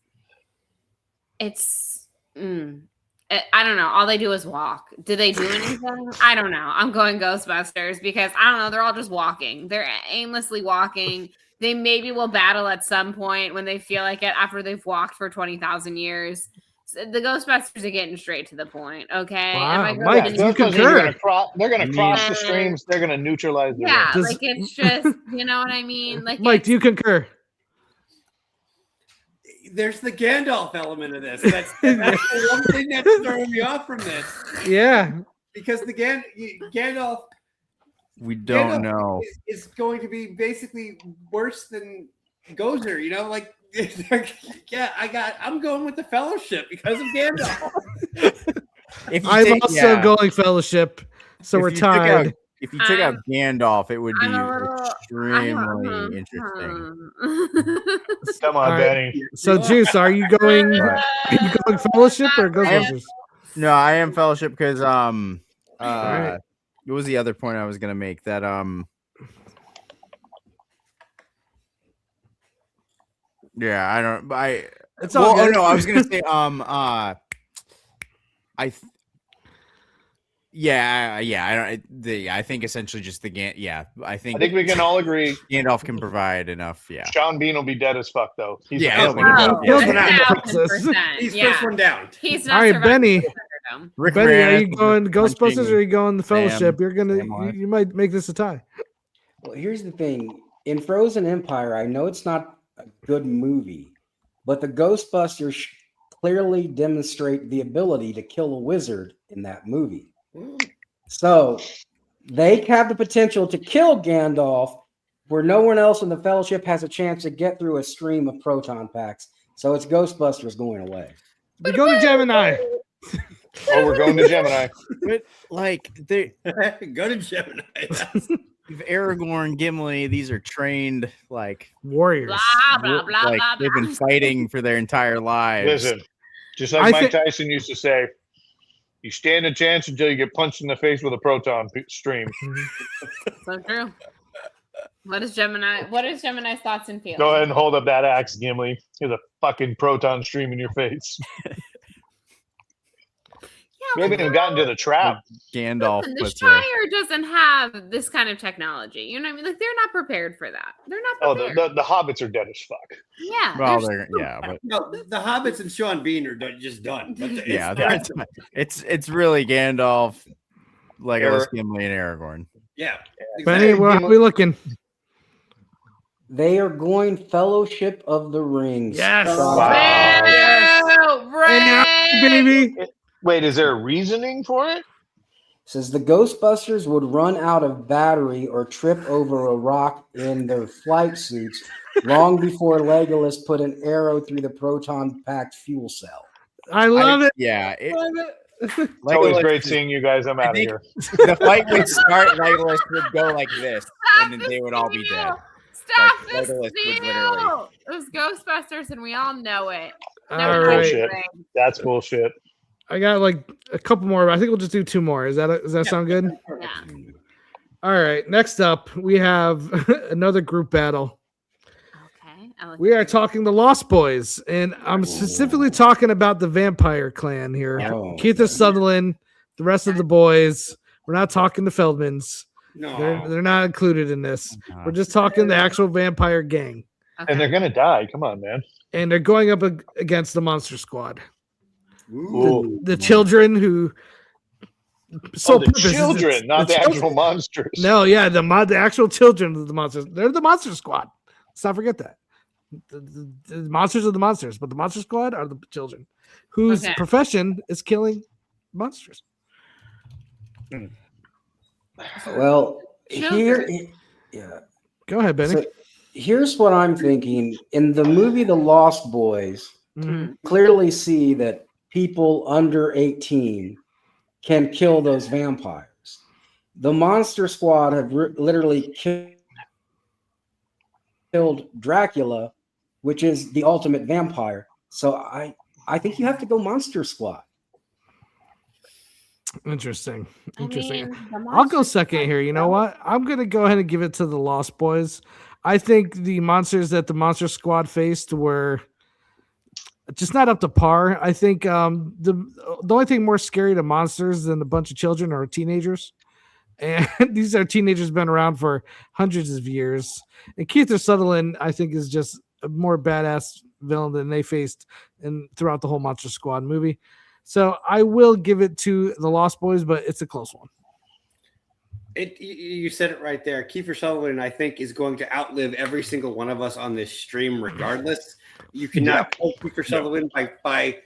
It's. I don't know. All they do is walk. Do they do anything? I don't know. I'm going Ghostbusters because I don't know. They're all just walking. They're aimlessly walking. They maybe will battle at some point when they feel like it after they've walked for 20,000 years. So the Ghostbusters are getting straight to the point. Okay. Wow. Mike, you concur. They're going to cross the streams. They're going to neutralize the rings. Like it's just, you know what I mean? Like, Mike, do you concur? There's the Gandalf element of this. That's the one thing that's throwing me off from this. Yeah. Because the Gandalf. We don't know. Is going to be basically worse than Gozer, you know? Like, I'm going with the Fellowship because of Gandalf. I'm also going Fellowship, so we're tied. If you took out Gandalf, it would be extremely interesting. Come on, Benny. So, Juice, are you going Fellowship or Ghostbusters? No, I am Fellowship because what was the other point I was gonna make? That yeah, I don't. It's all good. No, I was gonna say I think essentially just I think we can all agree Gandalf can provide enough. Yeah, Sean Bean will be dead as fuck though. He's first one down. He's not. All right, Benny. Benny, are you going Ghostbusters or are you going the Fellowship? You're you might make this a tie. Well, here's the thing. In Frozen Empire, I know it's not a good movie, but the Ghostbusters clearly demonstrate the ability to kill a wizard in that movie. So they have the potential to kill Gandalf where no one else in the Fellowship has a chance to get through a stream of proton packs. So it's Ghostbusters going away. We go to Gemini. Oh, we're going to Gemini. But they go to Gemini. Aragorn, Gimli, these are trained warriors. Blah, blah, blah, like blah, they've been fighting for their entire lives. Listen, just like Mike Tyson used to say, you stand a chance until you get punched in the face with a proton stream. So true. What is Gemini's thoughts and feelings? Go ahead and hold up that axe, Gimli. Here's a fucking proton stream in your face. We haven't even gotten to the trap. Gandalf. Listen, the Shire doesn't have this kind of technology. You know what I mean? Like they're not prepared for that. They're not prepared. Oh, the hobbits are dead as fuck. Yeah. Well, but no, the hobbits and Sean Bean are just done. But it's really Gandalf, Legolas, Gimli, and Aragorn. Yeah. Exactly. Benny, where are we looking? They are going Fellowship of the Rings. Yes. Wow. Right. Baby. Wait, is there a reasoning for it? Says the Ghostbusters would run out of battery or trip over a rock in their flight suits long before Legolas put an arrow through the proton-packed fuel cell. I love it. Yeah. It's always great seeing you guys. I'm out of here. The fight would start, Legolas would go like this, and then they would all be dead. Stop this deal! It was Ghostbusters, and we all know it. All right. That's bullshit. I got a couple more. I think we'll just do two more. Does that sound good? Yeah. All right. Next up, we have another group battle. Okay. We are talking the Lost Boys, and I'm specifically talking about the Vampire Clan here. Oh. Keith Sutherland, the rest of the boys. We're not talking the Feldmans. No, they're not included in this. We're just talking the actual vampire gang. Okay. And they're gonna die. Come on, man. And they're going up against the Monster Squad. The children who sole the purpose is children, not the children. actual monsters. No, yeah, the actual children of the monsters. They're the Monster Squad. Let's not forget that. The monsters are the monsters, but the Monster Squad are the children whose profession is killing monsters. Well, Children. yeah. Go ahead, Benny. So here's what I'm thinking. In the movie The Lost Boys, Mhm. clearly see that people under 18 can kill those vampires. The Monster Squad have literally killed Dracula, which is the ultimate vampire. So I think you have to go Monster Squad. Interesting. I Interesting. mean, the I'll go Monster second Squad, here. You know though. what? I'm gonna go ahead and give it to the Lost Boys. I think the monsters that the Monster Squad faced were just not up to par. I think the only thing more scary to monsters than a bunch of children are teenagers. And these are teenagers been around for hundreds of years. And Kiefer Sutherland, I think, is just a more badass villain than they faced throughout the whole Monster Squad movie. So I will give it to the Lost Boys, but it's a close one. You said it right there. Kiefer Sutherland, I think, is going to outlive every single one of us on this stream, regardless. You cannot pull Kiefer Sutherland by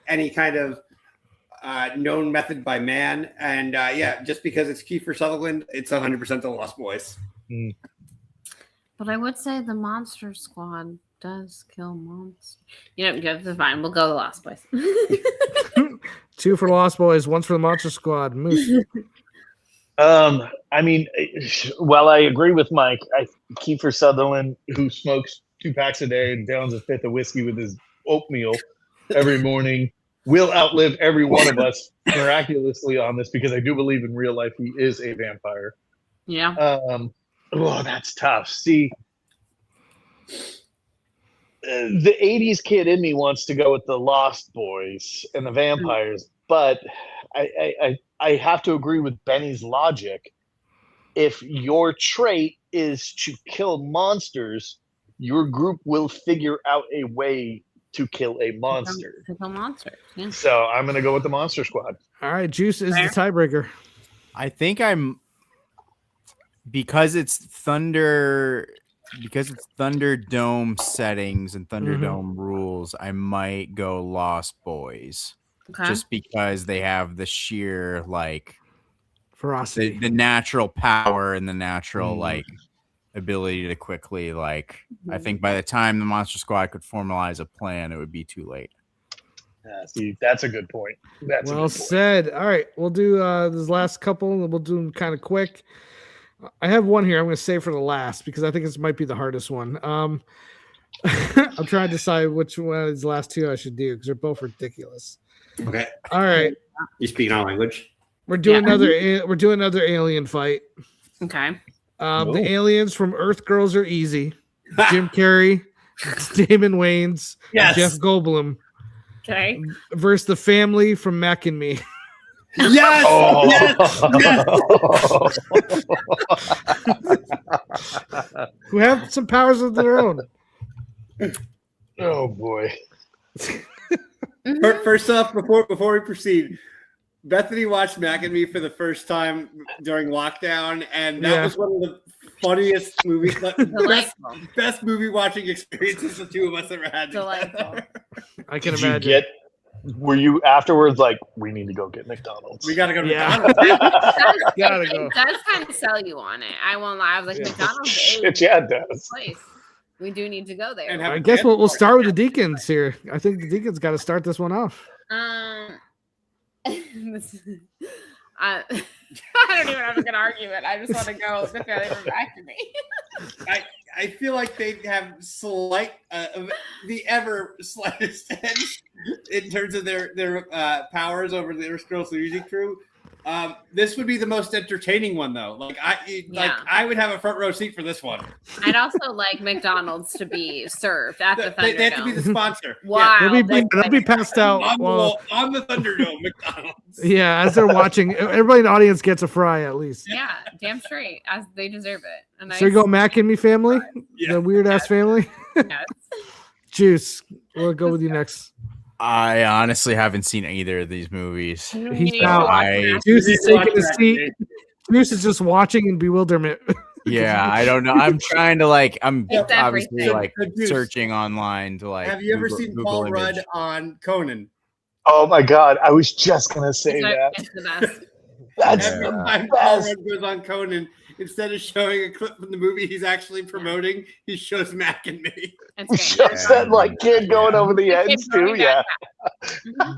any kind of known method by man. And just because it's Kiefer Sutherland, it's 100% the Lost Boys. But I would say the Monster Squad does kill monsters. You know, that's fine. We'll go the Lost Boys. 2 for the Lost Boys, 1 for the Monster Squad. Moose. I mean, well, I agree with Mike. Kiefer Sutherland, who smokes 2 packs a day and downs a 5th of whiskey with his oatmeal every morning, will outlive every one of us miraculously on this, because I do believe in real life he is a vampire. Yeah. Oh, that's tough. See, the 80s kid in me wants to go with the Lost Boys and the vampires, but I have to agree with Benny's logic. If your trait is to kill monsters, your group will figure out a way to kill a monster. To kill monsters. Yeah. So I'm going to go with the Monster Squad. All right, Juice is the tiebreaker. I think because it's Thunderdome settings and Thunderdome rules, I might go Lost Boys. Okay. Just because they have the sheer ferocity, the natural power and the natural ability to quickly I think by the time the Monster Squad could formalize a plan, it would be too late. See, that's a good point. That's well said. All right, we'll do this last couple, and we'll do them kind of quick. I have one here I'm going to save for the last because I think this might be the hardest one. I'm trying to decide which one of these last 2 I should do because they're both ridiculous. Okay. All right. You speak our language. We're doing another alien fight. Okay. The aliens from Earth Girls Are Easy. Jim Carrey, Damon Wayans, Jeff Goldblum. Okay. Versus the family from Mac and Me. Yes! Oh. Yes! Who have some powers of their own. Oh boy. First off, before we proceed, Bethany watched Mac and Me for the first time during lockdown, and that was one of the funniest movies, best movie watching experiences the 2 of us ever had. Delightful. I can imagine. Were you afterwards like, we need to go get McDonald's? We gotta go to McDonald's. It does kind of sell you on it. I won't lie. I was like, McDonald's. It does. Place. We do need to go there. And I guess we'll start with the Deacons here. I think the Deacons got to start this one off. I don't even have a good argument. I just want to go with the family from Back to Me. I feel like they have the ever slightest edge in terms of their powers over the Earth Girls Music Crew. This would be the most entertaining one, though. I would have a front row seat for this one. I'd also like McDonald's to be served at the Thunderdome. They have to be the sponsor. Wow, they'll be passed out on the Thunderdome. McDonald's. Yeah, as they're watching, everybody in the audience gets a fry at least. Yeah, damn straight, as they deserve it. So you go Mac and Me family, the weird ass family. Yes. Juice, we'll go with you next. I honestly haven't seen either of these movies. He's out. Juice is taking a seat. Juice is just watching in bewilderment. Yeah, I don't know. I'm trying to I'm It's obviously everything. searching online to Have you ever seen Google Paul image. Rudd on Conan? Oh my God, I was just gonna say that. It's the best. That's Every the time Paul best. Rudd goes on Conan, instead of showing a clip from the movie he's actually promoting, he shows Mac and me. He shows that kid going over the ends too. Yeah.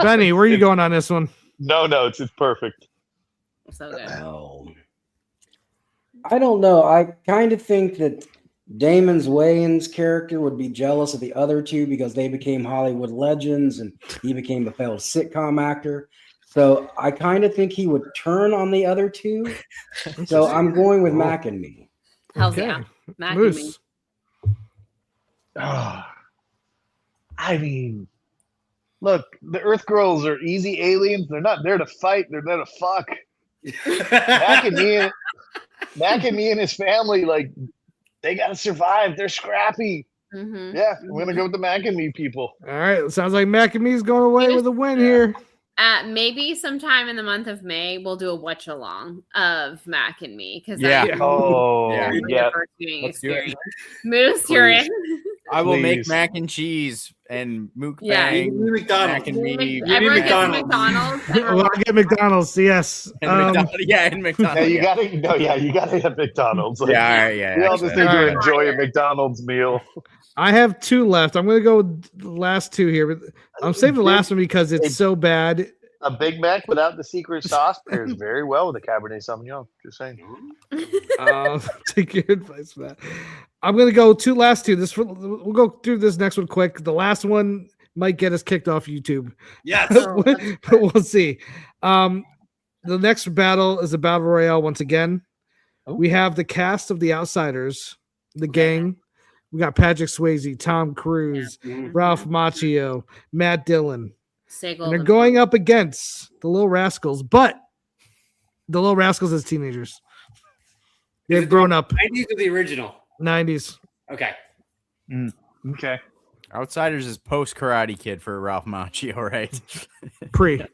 Benny, where are you going on this one? No, it's perfect. So good. Oh. I don't know. I kind of think that Damon Wayans' character would be jealous of the other two because they became Hollywood legends and he became a failed sitcom actor. So I kind of think he would turn on the other two. So I'm going with Mac and Me. Hell's yeah. Mac and Me. I mean, look, the Earth Girls are easy aliens. They're not there to fight. They're there to fuck. Mac and me and his family, they got to survive. They're scrappy. Mm-hmm. Yeah, I'm going to go with the Mac and Me people. All right. Sounds like Mac and Me's going away with a win here. Maybe sometime in the month of May, we'll do a watch along of Mac and Me. Because yeah. First viewing experience. Moose, you're in. I will make mac and cheese and mukbang. McDonald's. Mac and Me. McDonald's. Well, I get McDonald's. Yes. And McDonald's. Yeah, you gotta have McDonald's. We all just need to enjoy a McDonald's meal. I have two left. I'm gonna go with the last two here, but I'm saving the last one because it's so bad. A Big Mac without the secret sauce pairs very well with a Cabernet Sauvignon. Just saying. Take your advice for that. I'm gonna go last two. We'll go through this next one quick. The last one might get us kicked off YouTube. Yes, but we'll see. The next battle is a battle royale once again. We have the cast of The Outsiders, the gang. We got Patrick Swayze, Tom Cruise, Ralph Macchio, Matt Dillon. And they're going up against the Little Rascals, but the Little Rascals as teenagers. They've grown up. 90s or the original? 90s. Okay. Okay. Outsiders is post Karate Kid for Ralph Macchio, right? Pre. Yeah,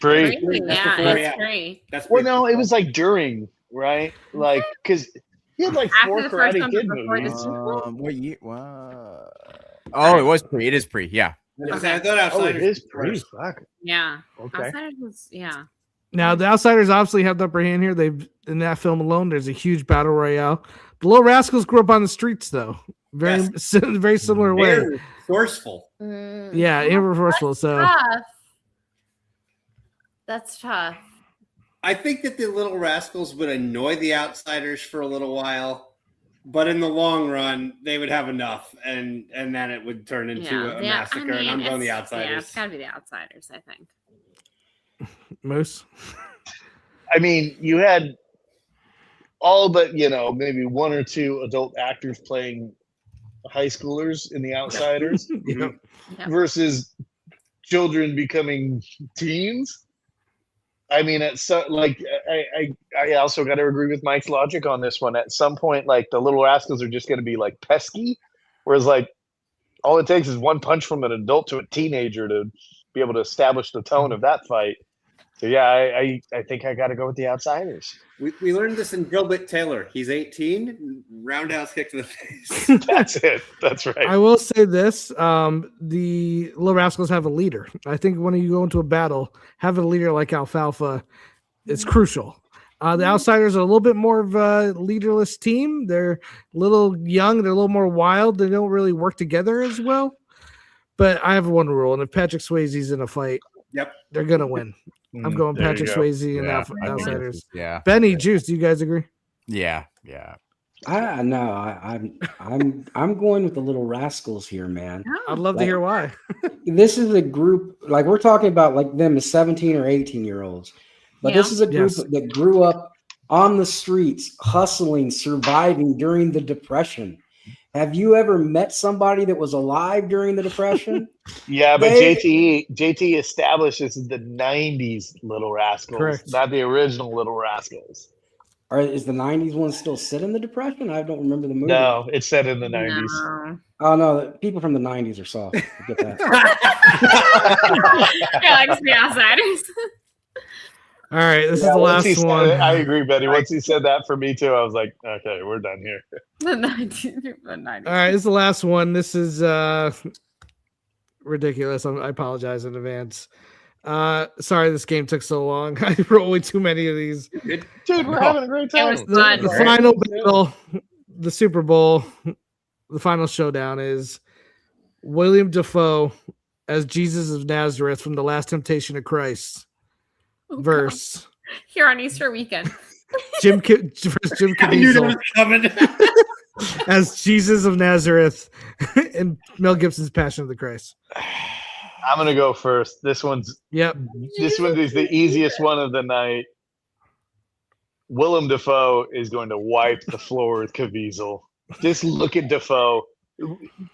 it's pre. Well, no, it was during, right? Because he had 4 Karate Kid movies. What year? Oh, it was pre. It is pre. Yeah. Okay. I thought Outsiders. It is pre. Fuck. Yeah. Okay. Outsiders was, yeah. Now the Outsiders obviously have the upper hand here. They've in that film alone. There's a huge battle royale. The Little Rascals grew up on the streets, though. Very similar way. Very resourceful. Yeah, irreversible. So tough. That's tough. I think that the Little Rascals would annoy the Outsiders for a little while, but in the long run, they would have enough, and then it would turn into a massacre. And I'm going the Outsiders. Yeah, it's got to be the Outsiders, I think. Moose. I mean, you had all but maybe 1 or 2 adult actors playing high schoolers in The Outsiders versus children becoming teens. I mean, I also got to agree with Mike's logic on this one. At some point, the Little Rascals are just going to be pesky, whereas all it takes is one punch from an adult to a teenager to be able to establish the tone of that fight. So yeah, I think I got to go with the Outsiders. We learned this in Gilbert Taylor. He's 18. Roundhouse kick to the face. That's it. That's right. I will say this: the Little Rascals have a leader. I think when you go into a battle, having a leader like Alfalfa is crucial. The Outsiders are a little bit more of a leaderless team. They're a little young. They're a little more wild. They don't really work together as well. But I have one rule, and if Patrick Swayze's in a fight, they're gonna win. I'm going Patrick Swayze and Outsiders. Yeah. Benny, Juice, do you guys agree? Yeah. I'm going with the Little Rascals here, man. I'd love to hear why. This is a group we're talking about them as 17 or 18-year-olds. But this is a group that grew up on the streets, hustling, surviving during the Depression. Have you ever met somebody that was alive during the Depression? Yeah, but JT establishes the 90s Little Rascals, not the original Little Rascals. Or is the 90s one still set in the Depression? I don't remember the movie. No, it's set in the 90s. No. Oh, no. The people from the 90s are soft. I get that. Yeah, like the outsiders. All right, this is the last one. I agree, Betty. Once he said that for me too, I was like, okay, we're done here. The 90s. All right, this is the last one. This is ridiculous. I apologize in advance. Sorry this game took so long. I wrote way too many of these. Dude, we're having a great time. The final battle, the Super Bowl, the final showdown is William Dafoe as Jesus of Nazareth from The Last Temptation of Christ verse here on Easter weekend. Jim Caviezel as Jesus of Nazareth and Mel Gibson's Passion of the Christ. I'm gonna go first. This one is the easiest one of the night. Willem Dafoe is going to wipe the floor with Caviezel. Just look at Dafoe.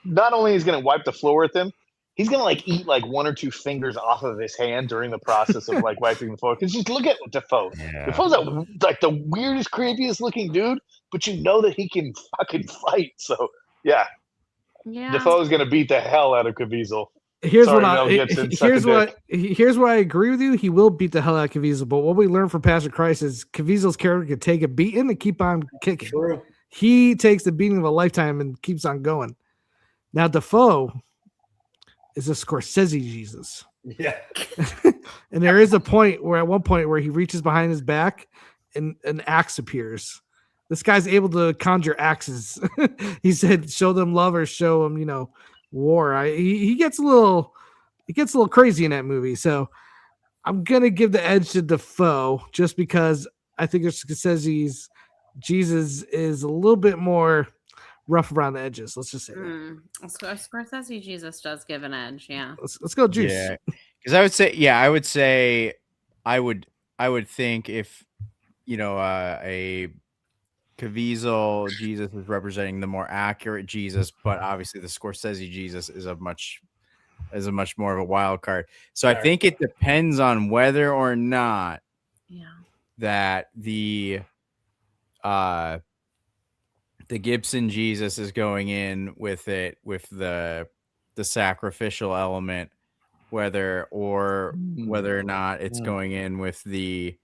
Not only is he going to wipe the floor with him, he's going to like eat like one or two fingers off of his hand during the process of like wiping the floor. Because just look at Dafoe. Yeah. Dafoe's like the weirdest, creepiest looking dude, but you know that he can fucking fight. So yeah. Dafoe's going to beat the hell out of Caviezel. Here's where I agree with you. He will beat the hell out of Caviezel, but what we learned from Passion of Christ is Caviezel's character can take a beating and keep on kicking. True. He takes the beating of a lifetime and keeps on going. Now Dafoe is a Scorsese Jesus. Yeah. And there is a point where at one point where he reaches behind his back and an axe appears. This guy's able to conjure axes. He said, show them love or show them, war. He gets a little crazy in that movie. So I'm gonna give the edge to Dafoe just because I think Scorsese's Jesus is a little bit more rough around the edges. Let's just say that. Scorsese Jesus does give an edge. Yeah. Let's go Juice. Yeah. Because I would think if a Caviezel Jesus is representing the more accurate Jesus, but obviously the Scorsese Jesus is a much more of a wild card. So I think it depends on whether or not that the Gibson Jesus is going in with the sacrificial element, whether or not it's going in with the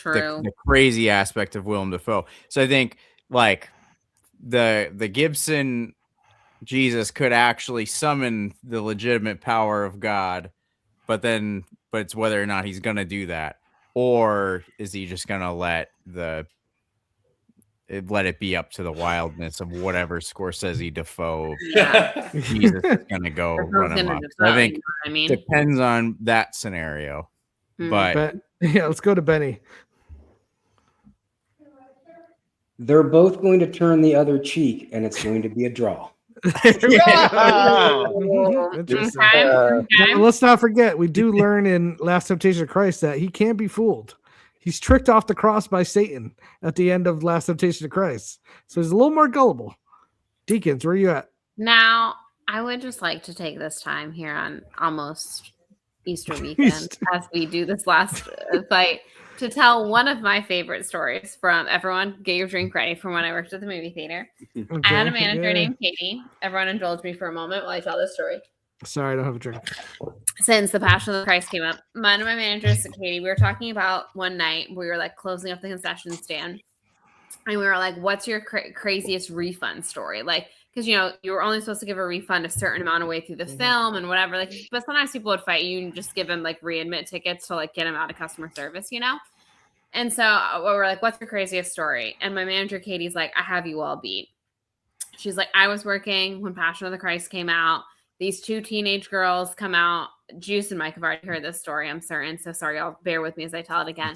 the crazy aspect of Willem Dafoe. So I think like the Gibson Jesus could actually summon the legitimate power of God, but it's whether or not he's going to do that, or is he just going to let it be up to the wildness of whatever Scorsese Dafoe Jesus is going to go run him up. So I think depends on that scenario. But let's go to Benny. They're both going to turn the other cheek, and it's going to be a draw. Let's not forget, we do learn in Last Temptation of Christ that he can't be fooled. He's tricked off the cross by Satan at the end of Last Temptation of Christ. So he's a little more gullible. Deacons, where are you at? Now, I would just like to take this time here on almost Easter weekend as we do this last fight to tell one of my favorite stories from everyone. Get your drink ready from when I worked at the movie theater. Okay. I had a manager named Katie. Everyone indulge me for a moment while I tell this story. Sorry, I don't have a drink. Since the Passion of the Christ came up, one of my managers, Katie, we were talking about one night, we were like closing up the concession stand. And we were like, what's your craziest refund story? Like, because, you were only supposed to give a refund a certain amount of way through the film and whatever. Like, but sometimes people would fight you and just give them like readmit tickets to like get them out of customer service, And so we're like, what's your craziest story? And my manager, Katie's like, I have you all beat. She's like, I was working when Passion of the Christ came out. These two teenage girls come out. Juice and Mike have already heard this story, I'm certain. So sorry, y'all bear with me as I tell it again.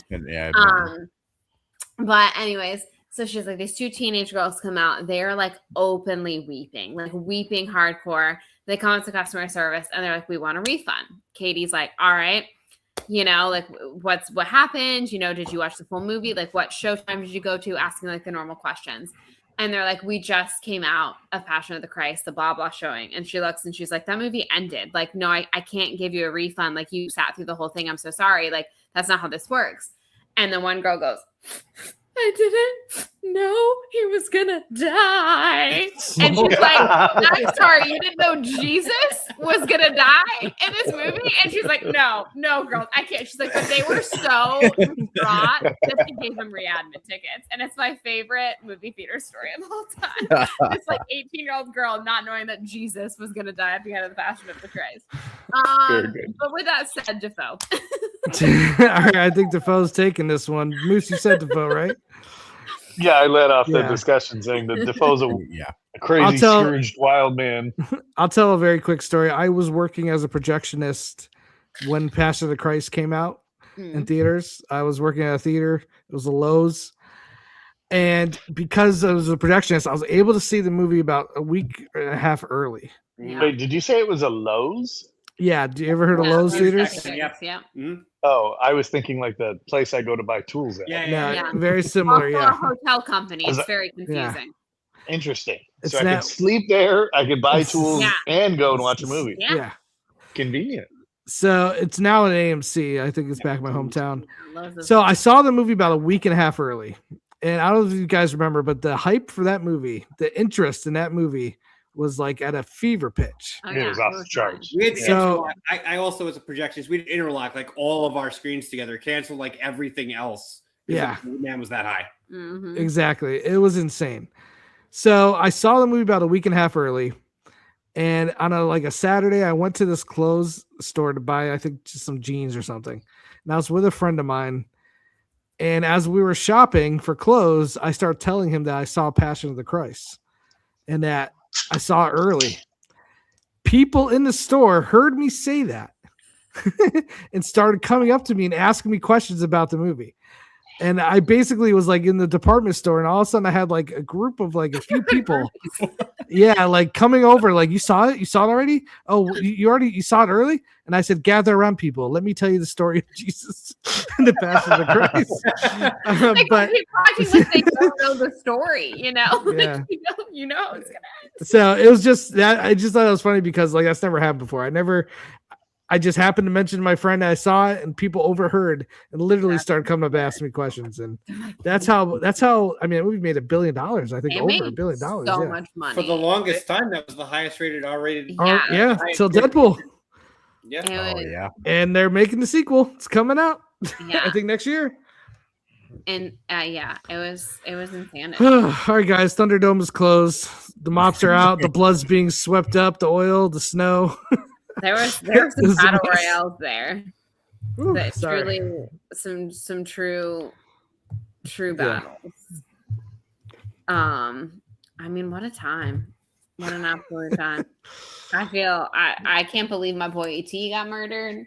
But anyways, so she's like, these two teenage girls come out. They're like openly weeping hardcore. They come up to customer service and they're like, we want a refund. Katie's like, all right. Like what happened? Did you watch the full movie? Like what showtime did you go to? Asking like the normal questions. And they're like, we just came out of Passion of the Christ, the blah, blah showing. And she looks and she's like, that movie ended. Like, no, I can't give you a refund. Like you sat through the whole thing. I'm so sorry. Like, that's not how this works. And the one girl goes, I didn't know he was gonna die. And she's like, I'm sorry, you didn't know Jesus was gonna die in this movie? And she's like, no, girls, I can't. She's like, but they were so distraught that she gave them readmission tickets. And it's my favorite movie theater story of all time. It's like 18-year-old girl not knowing that Jesus was gonna die at the end of the Passion of the Christ. But with that said, Defoe. All right, I think Defoe's taking this one. Moose, you said Defoe, right? Yeah, I led off the discussion saying that Defoe's a crazy, Scrooged wild man. I'll tell a very quick story. I was working as a projectionist when Passion of the Christ came out in theaters. I was working at a theater. It was a Lowe's. And because I was a projectionist, I was able to see the movie about a week and a half early. Yeah. Wait, did you say it was a Lowe's? Yeah. Do you ever heard of Lowe's theaters? Yeah. Mm-hmm. Oh, I was thinking like the place I go to buy tools at. Yeah. Very similar. Also Yeah. a hotel company. It's very confusing. Interesting. It's so I could sleep there, I could buy tools, Yeah. and go and watch a movie. Yeah. Convenient. So it's now an AMC. I think it's back in my hometown. So I saw the movie about a week and a half early. And I don't know if you guys remember, but the hype for that movie, the interest in that movie was like at a fever pitch. Oh, It was off the charts. We had So- I also, as a projectionist, we'd interlock like all of our screens together, cancel like everything else. Yeah. The demand was that high. Mm-hmm. Exactly. It was insane. So I saw the movie about a week and a half early. And on a Saturday, I went to this clothes store to buy, I think, just some jeans or something. And I was with a friend of mine. And as we were shopping for clothes, I started telling him that I saw Passion of the Christ and that I saw it early. People in the store heard me say that and started coming up to me and asking me questions about the movie. And I basically was like in the department store, and all of a sudden I had like a group of like a few people. Yeah, like coming over, like, you saw it? You saw it already? Oh, you saw it early? And I said, gather around, people. Let me tell you the story of Jesus and the Passion of the Christ. But watching like they don't know the story, you know? Yeah. Like, you know it's gonna happen. So it was just that I just thought it was funny because like that's never happened before. I just happened to mention to my friend that I saw it, and people overheard and literally started coming up asking me questions. And that's how I mean, that movie made $1 billion. I think It over made $1 billion. So Yeah. much money. For the longest time, that was the highest rated R-rated. Yeah. Till Deadpool. Yeah. Oh yeah. And they're making the sequel. It's coming out. Yeah. I think next year. And yeah, it was insanity. All right, guys. Thunderdome is closed. The mops are out. The blood's being swept up. The oil, the snow. There were some This is battle amazing. royales there. Ooh, That's sorry. truly some true battles. I mean, what a time. What an absolute time. I can't believe my boy E.T. got murdered.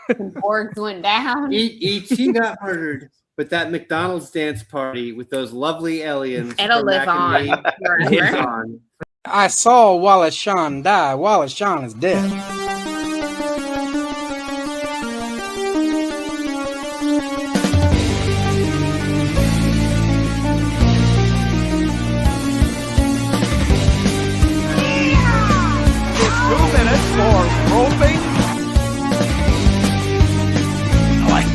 Borgs went down. E.T. got murdered, but that McDonald's dance party with those lovely aliens. It'll from live Mac and on Me lives forever. on. I saw Wallace Shawn die. Wallace Shawn is dead. It's 2 minutes for roping. I like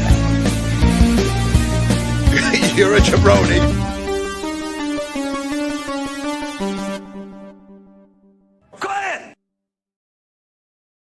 that. You're a jabroni.